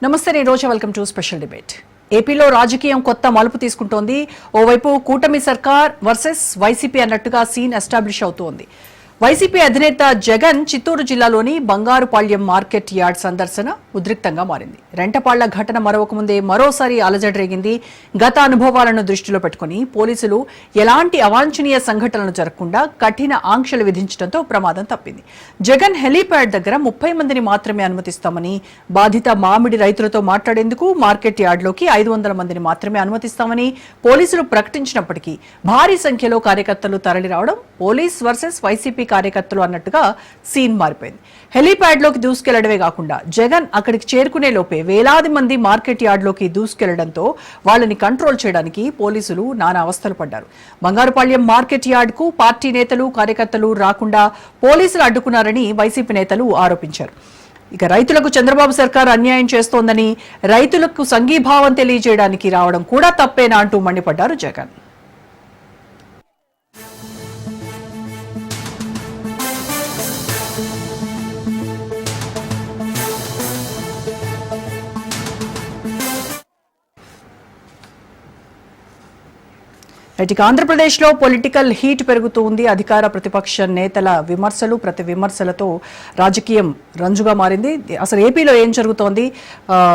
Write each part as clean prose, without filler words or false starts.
నమస్తే నేను రోజా welcome to special debate. ఏపీలో రాజకీయం కొత్త మలుపు తీసుకుంటోంది. ఓవైపు కూటమి సర్కార్ వర్సెస్ వైసీపీ అన్నట్టుగా సీన్ ఎస్టాబ్లిష్ అవుతోంది. వైసీపీ అధినేత జగన్ చిత్తూరు జిల్లాలోని బంగారుపాళ్యం మార్కెట్ యార్డ్ సందర్శన ఉద్రిక్తంగా మారింది. రెంటపాళ్ల ఘటన మరొకముందే మరోసారి అలజడి రేగింది. గత అనుభవాలను దృష్టిలో పెట్టుకుని పోలీసులు ఎలాంటి అవాంఛనీయ సంఘటనలు జరగకుండా కఠిన ఆంక్షలు విధించడంతో ప్రమాదం తప్పింది. జగన్ హెలీప్యాడ్ దగ్గర 30 మందిని మాత్రమే అనుమతిస్తామని, బాధిత మామిడి రైతులతో మాట్లాడేందుకు మార్కెట్ యార్డ్లోకి 500 మందిని మాత్రమే అనుమతిస్తామని పోలీసులు ప్రకటించినప్పటికీ భారీ సంఖ్యలో కార్యకర్తలు తరలిరావడం పోలీస్ వర్సెస్ వైసీపీ కార్యకర్తలు అన్నట్టుగా సీన్ మారిపోయింది. హెలీప్యాడ్ లోకి దూసుకెళ్లడమే కాకుండా జగన్ అక్కడికి చేరుకునే లోపే వేలాది మంది మార్కెట్ యార్డ్ లోకి దూసుకెళ్లడంతో వాళ్ళని కంట్రోల్ చేయడానికి పోలీసులు నానా అవస్థలు పడ్డారు. బంగారుపాళ్యం మార్కెట్ యార్డ్ కు పార్టీ నేతలు కార్యకర్తలు రాకుండా పోలీసులు అడ్డుకున్నారని వైసీపీ నేతలు ఆరోపించారు. ఇక రైతులకు చంద్రబాబు సర్కార్ అన్యాయం చేస్తోందని, రైతులకు సంఘీభావం తెలియజేయడానికి రావడం కూడా తప్పేనా అంటూ మండిపడ్డారు జగన్. ఇక ఆంధ్రప్రదేశ్లో పొలిటికల్ హీట్ పెరుగుతూ ఉంది. అధికార ప్రతిపక్ష నేతల విమర్శలు ప్రతి విమర్శలతో రాజకీయం రంజుగా మారింది. అసలు ఏపీలో ఏం జరుగుతోంది,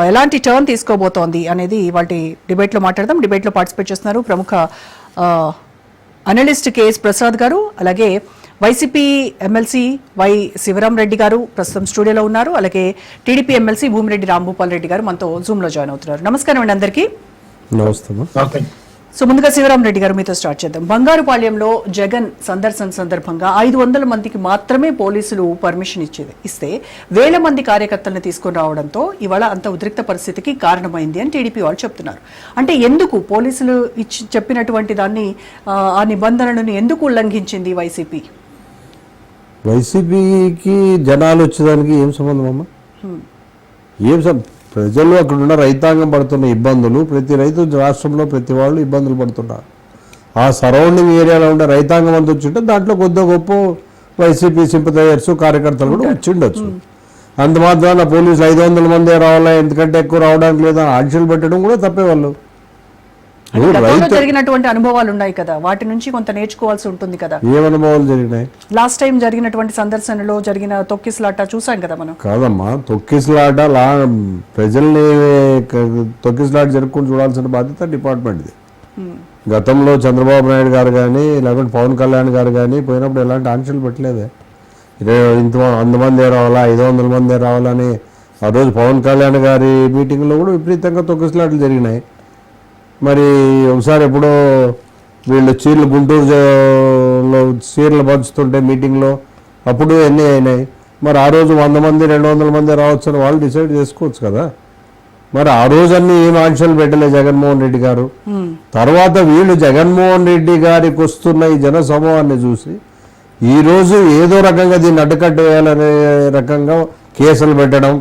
ఎలాంటి టర్న్ తీసుకోబోతోంది అనేది వాటి డిబేట్లో మాట్లాడదాం. డిబేట్లో పార్టిసిపేట్ చేస్తున్నారు ప్రముఖ అనలిస్ట్ కేఎస్ ప్రసాద్ గారు, అలాగే వైసీపీ ఎమ్మెల్సీ వై శివరాం రెడ్డి గారు ప్రస్తుతం స్టూడియోలో ఉన్నారు. అలాగే టీడీపీ ఎమ్మెల్సీ భూమిరెడ్డి రాంభూపాల్ రెడ్డి గారు మనతో జూమ్లో జాయిన్ అవుతున్నారు. నమస్కారం అండి అందరికీ. సో ముందుగా శివరాం రెడ్డి గారు మీతో స్టార్ట్ చేద్దాం. బంగారుపాళ్యంలో జగన్ సందర్శన సందర్భంగా 500 మందికి మాత్రమే పోలీసులు పర్మిషన్ ఇస్తే వేల మంది కార్యకర్తలను తీసుకుని రావడంతో ఇవాళ అంత ఉద్రిక్త పరిస్థితికి కారణమైంది అని టీడీపీ వాళ్ళు చెప్తున్నారు. అంటే ఎందుకు పోలీసులు చెప్పినటువంటి దాన్ని, ఆ నిబంధనలను ఎందుకు ఉల్లంఘించింది వైసీపీ? వైసీపీకి జనాలు వచ్చేదానికి ఏం సంబంధం అమ్మా? ప్రజలు అక్కడున్న రైతాంగం పడుతున్న ఇబ్బందులు, ప్రతి రైతు రాష్ట్రంలో ప్రతి వాళ్ళు ఇబ్బందులు పడుతున్నారు. ఆ సరౌండింగ్ ఏరియాలో ఉండే రైతాంగం అంతా వచ్చింటే దాంట్లో కొద్దిగా గొప్ప వైసీపీ సింపథైజర్స్ కార్యకర్తలు కూడా వచ్చిండొచ్చు. అంత మాత్రాన పోలీసులు 500 మందే రావాలా, ఎందుకంటే ఎక్కువ రావడానికి లేదా ఆంక్షలు పెట్టడం కూడా తప్పే. వాళ్ళు జరిగినటువంటి అనుభవాలు ఉన్నాయి కదా, వాటి నుంచి కొంత నేర్చుకోవాల్సి ఉంటుంది కదా. ఏం అనుభవాలు జరిగినాయి? లాస్ట్ టైం జరిగినటువంటి సందర్శనలో జరిగిన తొక్కిసలాట చూసాం కదా మనం. కాదమ్మా, తొక్కిసలాట ప్రజల్ని తొక్కిసలాట జరుపుకుని చూడాల్సిన బాధ్యత డిపార్ట్మెంట్ది. గతంలో చంద్రబాబు నాయుడు గారు కానీ లేకుంటే పవన్ కళ్యాణ్ గారు కానీ పోయినప్పుడు ఎలాంటి ఆంక్షలు పెట్టలేదే. అంతమందే రావాలా, 500 మందే రావాలని ఆ రోజు పవన్ కళ్యాణ్ గారి మీటింగ్లో కూడా విపరీతంగా తొక్కిసలాటలు జరిగినాయి. మరి ఒకసారి ఎప్పుడో వీళ్ళు చీరలు గుంటూరులో చీరలు పంచుతుంటే మీటింగ్లో అప్పుడు ఎన్ని అయినాయి. మరి ఆ రోజు 100 మంది 200 మంది రావచ్చు అని వాళ్ళు డిసైడ్ చేసుకోవచ్చు కదా. మరి ఆ రోజు అన్ని ఏం ఆంక్షలు పెట్టలే జగన్మోహన్ రెడ్డి గారు. తర్వాత వీళ్ళు జగన్మోహన్ రెడ్డి గారికి వస్తున్న ఈ జన సమూహాన్ని చూసి ఈరోజు ఏదో రకంగా దీన్ని అడ్డుకట్ట వేయాలనే రకంగా కేసులు పెట్టడం,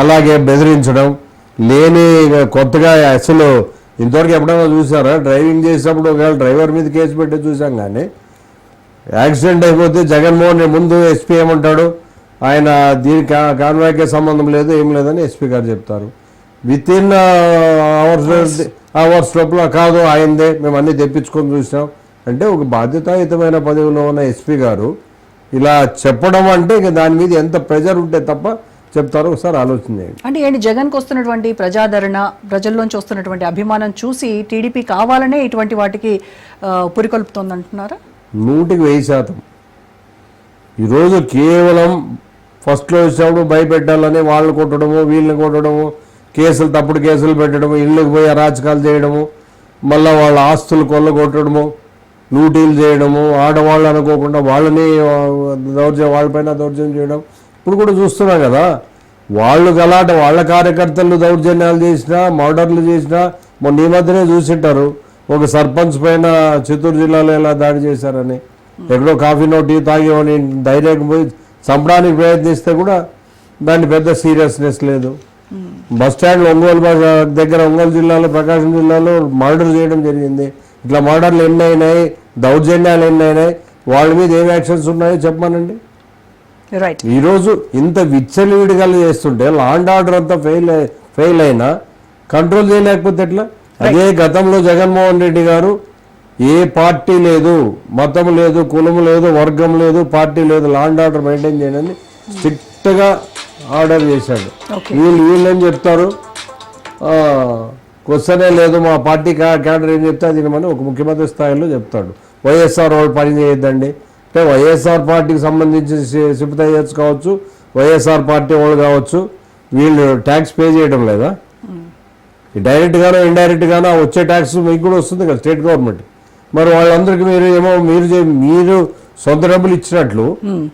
అలాగే బెదిరించడం, లేని కొత్తగా అసలు ఇంతవరకు ఎప్పుడైనా చూసారా? డ్రైవింగ్ చేసేటప్పుడు ఒకవేళ డ్రైవర్ మీద కేసు పెట్టి చూసాం, కానీ యాక్సిడెంట్ అయిపోతే జగన్మోహన్ ముందు ఎస్పీ ఏమంటాడు, ఆయన దీనికి కాన్వాయ్కే సంబంధం లేదు ఏం లేదని ఎస్పీ గారు చెప్తారు. విత్ ఇన్ అవర్స్ లోపల కాదు ఆయనదే, మేము అన్నీ తెప్పించుకొని చూసాం అంటే ఒక బాధ్యతాయుతమైన పదవిలో ఉన్న ఎస్పీ గారు ఇలా చెప్పడం అంటే ఇక దాని మీద ఎంత ప్రెజర్ ఉంటే తప్ప చెప్తారు. ఒకసారి ఆలోచన చేయండి. అంటే ఏంటి, జగన్కి వస్తున్నటువంటి ప్రజాదరణ, ప్రజల్లోంచి వస్తున్నటువంటి అభిమానం చూసి టీడీపీ కావాలనే ఇటువంటి వాటికి పురికొల్పుతోంది అంటున్నారా? 100% ఈరోజు కేవలం ఫస్ట్లో వచ్చినప్పుడు భయపెట్టాలని వాళ్ళని కొట్టడము, వీళ్ళని కొట్టడము, కేసులు తప్పుడు కేసులు పెట్టడము, ఇళ్ళకి పోయి అరాచకాలు చేయడము, మళ్ళీ వాళ్ళ ఆస్తులు కొల్లగొట్టడము, లూటీలు చేయడము, ఆడవాళ్ళు అనుకోకుండా వాళ్ళని వాళ్ళపైన దౌర్జన్యం చేయడం ఇప్పుడు కూడా చూస్తున్నాం కదా. వాళ్ళు గలాట, వాళ్ళ కార్యకర్తలు దౌర్జన్యాలు చేసినా, మర్డర్లు చేసినా మొన్న ఈ మధ్యనే చూసింటారు. ఒక సర్పంచ్ పైన చిత్తూరు జిల్లాలో ఎలా దాడి చేశారని, ఎక్కడో కాఫీనో టీ తాగేవని ధైర్యం పోయి చంపడానికి ప్రయత్నిస్తే కూడా దాన్ని పెద్ద సీరియస్నెస్ లేదు. బస్టాండ్ ఒంగోలు దగ్గర, ఒంగోలు జిల్లాలో, ప్రకాశం జిల్లాలో మర్డర్ చేయడం జరిగింది. ఇట్లా మర్డర్లు ఎన్ని అయినాయి, దౌర్జన్యాలు ఎన్ని అయినాయి, వాళ్ళ మీద ఏం యాక్షన్స్ ఉన్నాయో చెప్పమానండి. రైట్. ఈరోజు ఇంత విచ్చలవిడిగా చేస్తుంటే లా అండ్ ఆర్డర్ అంతా ఫెయిల్ అయినా కంట్రోల్ చేయలేకపోతే ఎట్లా? అదే గతంలో జగన్మోహన్ రెడ్డి గారు ఏ పార్టీ లేదు, మతం లేదు, కులం లేదు, వర్గం లేదు, పార్టీ లేదు, లా అండ్ ఆర్డర్ మెయింటైన్ చేయడానికి స్ట్రిక్ట్గా ఆర్డర్ చేశాడు. వీళ్ళు ఏం చెప్తారు, క్వశ్చనే లేదు మా పార్టీ క్యాడర్ ఏం చెప్తే అది మనం ఒక ముఖ్యమంత్రి స్థాయిలో చెప్తాడు. వైఎస్ఆర్ వాళ్ళు పని చేయొద్దండి అంటే వైఎస్ఆర్ పార్టీకి సంబంధించి సింపథైజర్స్ కావచ్చు, వైఎస్ఆర్ పార్టీ వాళ్ళు కావచ్చు, వీళ్ళు ట్యాక్స్ పే చేయడం లేదా? డైరెక్ట్గానో ఇండైరెక్ట్గానో వచ్చే ట్యాక్స్ మీకు కూడా వస్తుంది కదా స్టేట్ గవర్నమెంట్. మరి వాళ్ళందరికీ మీరు సొంత డబ్బులు ఇచ్చినట్లు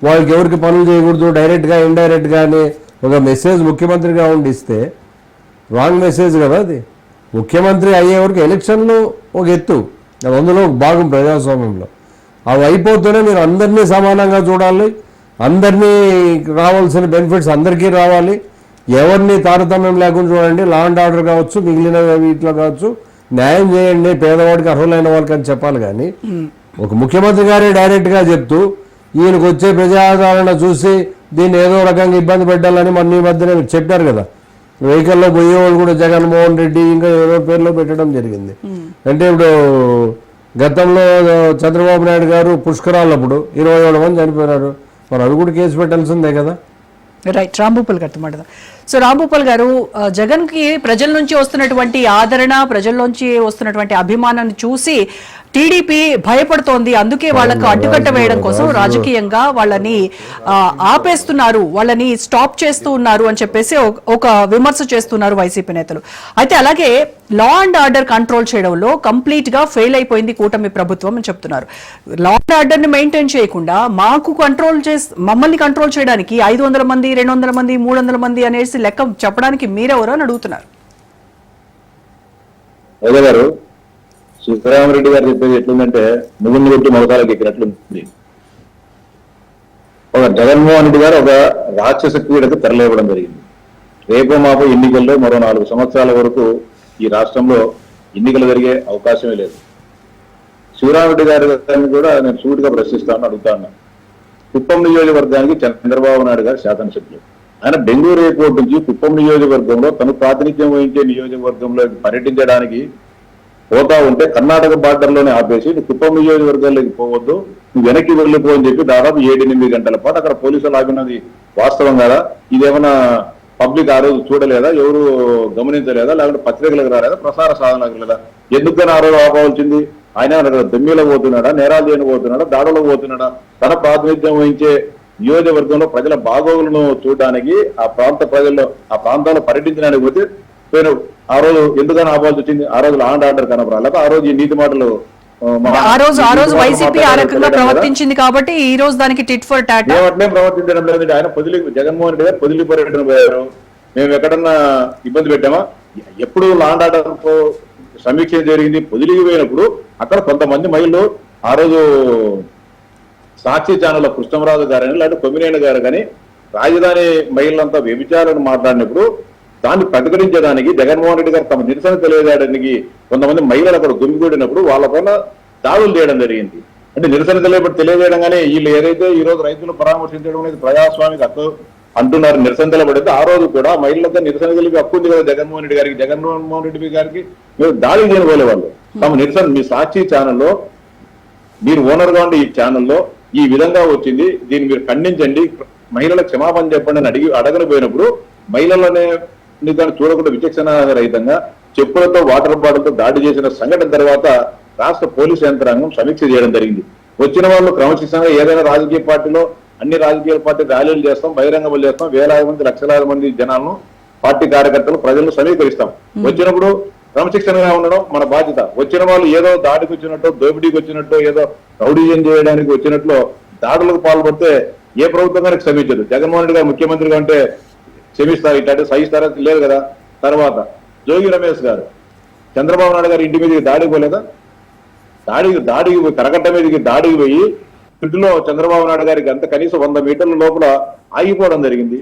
వాళ్ళకి ఎవరికి పనులు చేయకూడదు, డైరెక్ట్గా ఇండైరెక్ట్గానే ఒక మెసేజ్ ముఖ్యమంత్రిగా ఉండిస్తే రాంగ్ మెసేజ్ కదా అది. ముఖ్యమంత్రి అయ్యే వరకు ఎలక్షన్లు ఒక ఎత్తు, అది అందులో ఒక భాగం ప్రజాస్వామ్యంలో. అవి అయిపోతూనే మీరు అందరినీ సమానంగా చూడాలి, అందరినీ రావాల్సిన బెనిఫిట్స్ అందరికీ రావాలి, ఎవరిని తారతమ్యం లేకుండా చూడండి. లా అండ్ ఆర్డర్ కావచ్చు, మిగిలిన వీటిలో కావచ్చు, న్యాయం చేయండి పేదవాడికి అర్హులైన వాళ్ళకి అని చెప్పాలి. కానీ ఒక ముఖ్యమంత్రి గారే డైరెక్ట్గా చెప్తూ ఈయనకు వచ్చే ప్రజాదరణ చూసి దీన్ని ఏదో రకంగా ఇబ్బంది పెట్టాలని మన ఈ మధ్యనే చెప్పారు కదా. వెహికల్లో పోయేవాళ్ళు కూడా జగన్మోహన్ రెడ్డి ఇంకా ఏదో పేర్లో పెట్టడం జరిగింది. అంటే ఇప్పుడు గతంలో చంద్రబాబు నాయుడు గారు పుష్కరాలప్పుడు 27 మంది చనిపోయినారు, మరి అది కూడా కేసు పెట్టాల్సిందే కదా. రైట్, రాంభూపాల్ గారితో మాట్లాడదాం. సో రాంభూపాల్ గారు, జగన్ కి ప్రజల నుంచి వస్తున్నటువంటి ఆదరణ, ప్రజల్లోంచి వస్తున్నటువంటి అభిమానాన్ని చూసి టీడీపీ భయపడుతోంది, అందుకే వాళ్ళకు అడ్డుకట్ట వేయడం కోసం రాజకీయంగా వాళ్ళని ఆపేస్తున్నారు, వాళ్ళని స్టాప్ చేస్తూ ఉన్నారు అని చెప్పేసి ఒక విమర్శ చేస్తున్నారు వైసీపీ నేతలు. అయితే అలాగే లా అండ్ ఆర్డర్ కంట్రోల్ చేయడంలో కంప్లీట్ గా ఫెయిల్ అయిపోయింది కూటమి ప్రభుత్వం అని చెప్తున్నారు. లా అండ్ ఆర్డర్ ని మెయింటైన్ చేయకుండా మమ్మల్ని కంట్రోల్ చేయడానికి 500 మంది, 200 మంది, 300 మంది అనేసి లెక్క చెప్పడానికి మీరెవరో అని అడుగుతున్నారు. సీతారామరెడ్డి గారు చెప్పేది ఎట్లుందంటే నువ్వుని కొట్టి మొదకాలకు ఎక్కినట్లుంది. ఒక జగన్మోహన్ రెడ్డి గారు ఒక రాక్షస క్రీడకు తెరలేవడం జరిగింది. రేపో మాపో ఎన్నికల్లో మరో 4 సంవత్సరాల వరకు ఈ రాష్ట్రంలో ఎన్నికలు జరిగే అవకాశమే లేదు. శివరామరెడ్డి గారిని కూడా నేను సూటిగా ప్రశ్నిస్తాను, అడుగుతాను. కుప్పం నియోజకవర్గానికి చంద్రబాబు నాయుడు గారు శాసనసభ్యులు. ఆయన బెంగళూరు ఎయిర్పోర్ట్ నుంచి కుప్పం నియోజకవర్గంలో తను ప్రాతినిధ్యం వహించే నియోజకవర్గంలో పర్యటించడానికి పోతా ఉంటే కర్ణాటక బార్డర్లోనే ఆపేసి నువ్వు కుప్పం నియోజకవర్గాల్లోకి పోవద్దు, నువ్వు వెనక్కి వెళ్ళిపో అని చెప్పి దాదాపు 7-8 గంటల పాటు అక్కడ పోలీసులు ఆపినది వాస్తవం కదా? ఇదేమన్నా పబ్లిక్ ఆ రోజు చూడలేదా, ఎవరు గమనించలేదా, లేకపోతే పత్రికలకు రాలేదా, ప్రసార సాధనలకు లేదా? ఎందుకని ఆ రోజు ఆపవలసింది? ఆయన దమ్మిలో పోతున్నాడా, నేరాలు చేయని పోతున్నాడా, దాడులకు పోతున్నాడా? తన ప్రాతినిధ్యం వహించే నియోజకవర్గంలో ప్రజల బాగోగులను చూడడానికి ఆ ప్రాంత ప్రజల్లో ఆ ప్రాంతాల్లో పర్యటించడానికి పోతే ఆ రోజు ఎందుకని ఆపాల్సి వచ్చింది? ఆ రోజు లా అండ్ ఆర్డర్ కనపరాలి, ఆ రోజు ఈ నీతి మాటలు ఆ రోజు వైసీపీ ఆ రకంగా ప్రవర్తించింది కాబట్టి ఈ రోజు దానికి టిట్ ఫర్ టాట్ ప్రవర్తించడం లేదంటే ఆయన జగన్మోహన్ రెడ్డి గారు పొదిలి పర్యటన పోయారు. మేము ఎక్కడన్నా ఇబ్బంది పెట్టామా? ఎప్పుడు లా అండ్ ఆర్డర్ సమీక్ష జరిగింది. పొదిలికి పోయినప్పుడు అక్కడ కొంతమంది మహిళలు ఆ రోజు సాక్షి ఛానల్ కృష్ణరాజు గారని లేకపోతే కొమ్మినేని గారు కానీ రాజధాని మహిళలంతా వ్యభిచారాన్ని మాట్లాడినప్పుడు దాన్ని ప్రతిఘటించడానికి జగన్మోహన్ రెడ్డి గారు తమ నిరసన తెలియజేయడానికి కొంతమంది మహిళలు అక్కడ గుమిగూడినప్పుడు వాళ్ళ పైన దాడులు చేయడం జరిగింది. అంటే నిరసన తెలియజేయడం కానీ వీళ్ళు ఏదైతే ఈ రోజు రైతులు పరామర్శించడం అనేది ప్రజాస్వామిక హక్కు అంటున్నారు, నిరసన తెలబడితే ఆ రోజు కూడా మహిళలతో నిరసన తెలిపి హక్కు ఉంది కదా జగన్మోహన్ రెడ్డి గారికి. జగన్మోహన్ రెడ్డి గారికి మీరు దాడులు చేయబోలే వాళ్ళు తమ నిరసన మీ సాక్షి ఛానల్లో మీరు ఓనర్ గా ఉండే ఈ ఛానల్లో ఈ విధంగా వచ్చింది, దీన్ని మీరు ఖండించండి, మహిళలకు క్షమాపణ చెప్పండి అని అడగని పోయినప్పుడు మహిళలనే దాన్ని చూడకుండా విచక్షణ రహితంగా చెప్పులతో వాటర్ బాటిల్తో దాడి చేసిన సంఘటన తర్వాత రాష్ట్ర పోలీసు యంత్రాంగం సమీక్ష చేయడం జరిగింది. వచ్చిన వాళ్ళు క్రమశిక్షణగా ఏదైనా రాజకీయ పార్టీలో అన్ని రాజకీయ పార్టీ ర్యాలీలు చేస్తాం, బహిరంగ చేస్తాం, వేలాది మంది లక్షలాది మంది జనాలను పార్టీ కార్యకర్తలు ప్రజలను సమీకరిస్తాం. వచ్చినప్పుడు క్రమశిక్షణగా ఉండడం మన బాధ్యత. వచ్చిన వాళ్ళు ఏదో దాడికి వచ్చినట్టు, దోపిడీకి వచ్చినట్టు, ఏదో రౌడీజం చేయడానికి వచ్చినట్లు దాడులకు పాల్పడితే ఏ ప్రభుత్వం గారికి క్షమించదు. జగన్మోహన్ రెడ్డి గారు ముఖ్యమంత్రిగా ఉంటే క్షమిస్తారు, ఇట్లాంటి సహిస్తారా? లేదు కదా. తర్వాత జోగి రమేష్ గారు చంద్రబాబు నాయుడు గారు ఇంటి మీదకి దాడికి పోలేదా? దాడికి కరకట్ట మీదకి దాడికి పోయి ఇంటిలో చంద్రబాబు నాయుడు గారికి అంత కనీసం 100 మీటర్ల లోపల ఆగిపోవడం జరిగింది.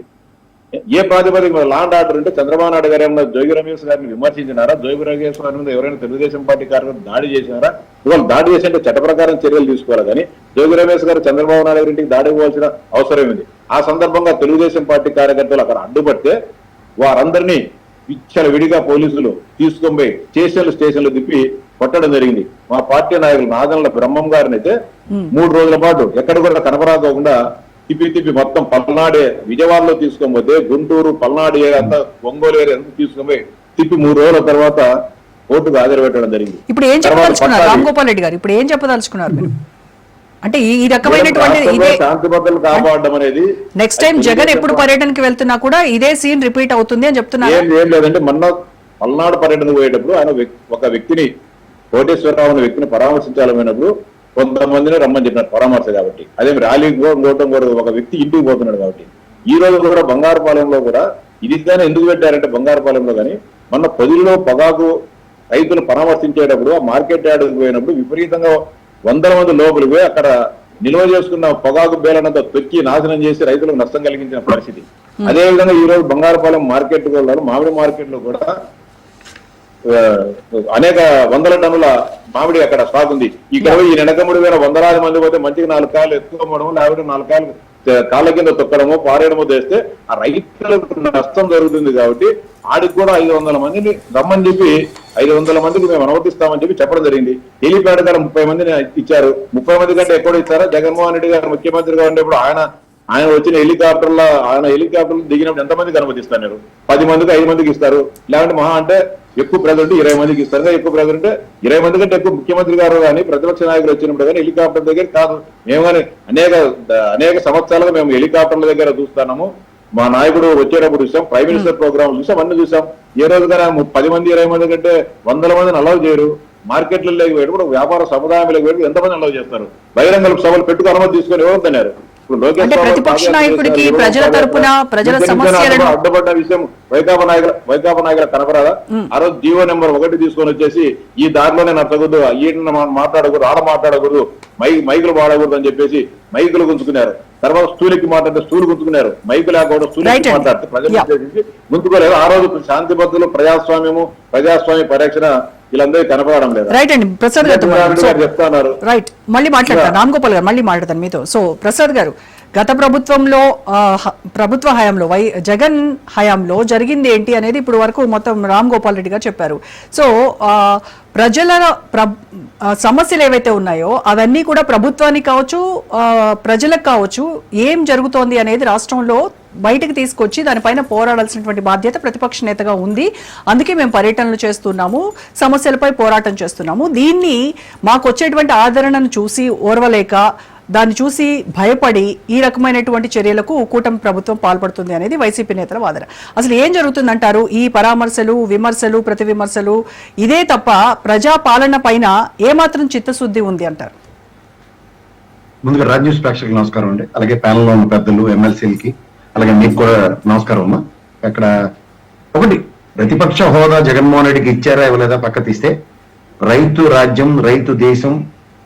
ఏ ప్రాతిపదిక లా అండ్ ఆర్డర్ అంటే చంద్రబాబు నాయుడు గారు ఏమన్నా జోగి రమేష్ గారిని విమర్శించినారా? జోగి రమేష్ గారి మీద ఎవరైనా తెలుగుదేశం పార్టీ కార్యకర్తలు దాడి చేసినారా? ఇవాళ దాడి చేసింటే చట్ట ప్రకారం చర్యలు తీసుకోవాలి. కానీ జోగి రమేష్ గారు చంద్రబాబు నాయుడు గారి ఇంటికి దాడి పోవాల్సిన అవసరం ఉంది. ఆ సందర్భంగా తెలుగుదేశం పార్టీ కార్యకర్తలు అక్కడ అడ్డుపడితే వారందరినీ విచ్చల విడిగా పోలీసులు తీసుకొని పోయి స్టేషన్లు తిప్పి కొట్టడం జరిగింది. మా పార్టీ నాయకులు నాదన్ల బ్రహ్మం గారిని అయితే 3 రోజుల పాటు ఎక్కడ కూడా కనపరాకోకుండా తిప్పి మొత్తం పల్నాడే విజయవాడలో తీసుకొని పోతే గుంటూరు పల్నాడు ఏరియా అంతా ఒంగోలు ఏరియా అంతా తీసుకొని పోయి తిప్పి 3 రోజుల తర్వాత కోర్టుకు హాజరుపెట్టడం జరిగింది. ఇప్పుడు ఏం చెప్పదలుచుకున్నారు రామ్ గోపాల్ రెడ్డి గారు? ఇప్పుడు ఏం చెప్పదలుచుకున్నారు మీరు? అంటే ఈ రకమైనటువంటి ఇదే శాంతి భద్రతలు కాపాడడం అనేది నెక్స్ట్ టైం జగన్ ఎప్పుడు పర్యటనకి వెళ్తున్నా కూడా ఇదే సీన్ రిపీట్ అవుతుంది అని చెప్తున్నారు. ఏం లేదంటే మొన్న పల్నాడు పర్యటనకు పోయేటప్పుడు ఆయన ఒక వ్యక్తిని కోటేశ్వరరావు అనే వ్యక్తిని పరామర్శించాలమైనప్పుడు కొంతమందిని రమ్మని చెప్పినారు పరామర్శ కాబట్టి. అదే ర్యాలీకి ఇంకోవటం కూడా ఒక వ్యక్తి ఇంటికి పోతున్నాడు కాబట్టి. ఈ రోజు కూడా బంగారుపాలెంలో కూడా ఇది కానీ ఎందుకు పెట్టారంటే బంగారుపాలెంలో కానీ మొన్న పొదిలో పొగాకు రైతులు పరామర్శించేటప్పుడు ఆ మార్కెట్ యార్డ్కి పోయినప్పుడు విపరీతంగా 100 మంది లోపలికి పోయి అక్కడ నిల్వ చేసుకున్న పొగాకు బేలనంతా తొక్కి నాశనం చేసి రైతులకు నష్టం కలిగించిన పరిస్థితి. అదేవిధంగా ఈ రోజు బంగారుపాలెం మార్కెట్ వెళ్ళారు. మామిడి మార్కెట్ లో కూడా అనేక 100 టన్నుల మామిడి అక్కడ స్టాక్ ఉంది. ఇక్కడ ఈ నెనకముడి వేల 100 మంది పోతే మంచిగా 4 కాయలు ఎత్తుకోవడం లేకపోతే 4 కాయలు కాళ్ళ కింద తొక్కడమో పారేయడమో చేస్తే ఆ రైతులకు నష్టం జరుగుతుంది. కాబట్టి ఆడికి కూడా 500 మందిని రమ్మని చెప్పి 500 మందికి మేము అనుమతిస్తామని చెప్పి చెప్పడం జరిగింది. హెలిప్యాడ్ గారు 30 మందిని ఇచ్చారు. 30 మంది కంటే ఎక్కువ ఇచ్చారా? జగన్మోహన్ రెడ్డి గారు ముఖ్యమంత్రిగా ఉండేప్పుడు ఆయన వచ్చిన హెలికాప్టర్లు దిగినప్పుడు ఎంతమందికి అనుమతిస్తున్నారు? 10 మందికి 5 మందికి ఇస్తారు. లేదంటే మహా అంటే ఎక్కువ ప్రజలు 20 మందికి ఇస్తారు. ఎక్కువ ప్రజలు అంటే 20 మంది కంటే ఎక్కువ ముఖ్యమంత్రి గారు కానీ ప్రతిపక్ష నాయకులు వచ్చినప్పుడు కానీ హెలికాప్టర్ దగ్గర కాదు. మేము కానీ అనేక సంవత్సరాలుగా మేము హెలికాప్టర్ల దగ్గర చూస్తున్నాము. మా నాయకుడు వచ్చేటప్పుడు చూసాం, ప్రైమ్ మినిస్టర్ ప్రోగ్రామ్ చూసాం, అన్ని చూసాం. ఏ రోజుగా 10 మంది 20 మంది కంటే 100 మందిని అలౌ చేయరు. మార్కెట్లలోకి పోయేటప్పుడు వ్యాపార సముదాయంలోకి పోయి ఎంతమంది అలౌ చేస్తారు? బహిరంగ సభలు పెట్టుకు అనుమతి తీసుకొని ఎవరు తిన్నారు? అంటే ప్రతిపక్ష నాయకుడికి ప్రజల తరపున ప్రజల సమస్యలను అడ్డుపడ్డ విషయం వైకాపా నాయకుల కనపరాదా? ఆ రోజు జీవో నెంబర్ 1 తీసుకొని వచ్చేసి ఈ దారిలోనే నచ్చకూడదు, ఈయన మాట్లాడకూడదు, ఆడ మాట్లాడకూడదు, మైకులు వాడకూడదు అని చెప్పేసి మైకులు గుంజుకున్నారు. తర్వాత స్టూల్కి మాట్లాడితే స్టూల్ గుంజుకున్నారు. మైకు లేకపోవడం స్టూల్కి మాట్లాడితే ప్రజలు గుంజుకోలేదు. ఆ రోజు శాంతి భద్రతలు ప్రజాస్వామ్య పరిరక్షణ వీళ్ళందరూ కనపడడం లేదు. రైట్ అండి ప్రసాద్ గారు చెప్తున్నారు. రైట్ మళ్ళీ మాట్లాడతాను రామ్ గోపాల్ గారు, మళ్ళీ మాట్లాడతాను మీతో. సో ప్రసాద్ గారు, గత ప్రభుత్వంలో ప్రభుత్వ హయాంలో జగన్ హయాంలో జరిగింది ఏంటి అనేది ఇప్పుడు వరకు మొత్తం రామ్ గోపాల్ రెడ్డి గారు చెప్పారు. సో ప్రజల సమస్యలు ఏవైతే ఉన్నాయో అవన్నీ కూడా ప్రభుత్వానికి కావచ్చు ప్రజలకు కావచ్చు ఏం జరుగుతోంది అనేది రాష్ట్రంలో బయటకు తీసుకొచ్చి దానిపైన పోరాడాల్సినటువంటి బాధ్యత ప్రతిపక్ష నేతగా ఉంది. అందుకే మేము పర్యటనలు చేస్తున్నాము, సమస్యలపై పోరాటం చేస్తున్నాము. దీన్ని మాకు వచ్చేటువంటి ఆదరణను చూసి ఓర్వలేక దాన్ని చూసి భయపడి ఈ రకమైనటువంటి చర్యలకు కూటమి ప్రభుత్వం పాల్పడుతుంది అనేది వైసీపీ నేతల వాదన. అసలు ఏం జరుగుతుందంటారు? ఈ పరామర్శలు, విమర్శలు, ప్రతి విమర్శలు ఇదే తప్ప ప్రజా పాలన పైన ఏమాత్రం చిత్తశుద్ధి ఉంది అంటారు? ముందుగా రాజ్ న్యూస్ ప్రేక్షకులకు నమస్కారం అండి. అలాగే ప్యానెల్లో ఉన్న పెద్దలు, ఎమ్మెల్సీలకి, అలాగే మీకు కూడా నమస్కారం అమ్మా. అక్కడ ఒకటి, ప్రతిపక్ష హోదా జగన్మోహన్ రెడ్డికి ఇచ్చారా ఇవ్వలేదా పక్క తీస్తే, రైతు రాజ్యం, రైతు దేశం,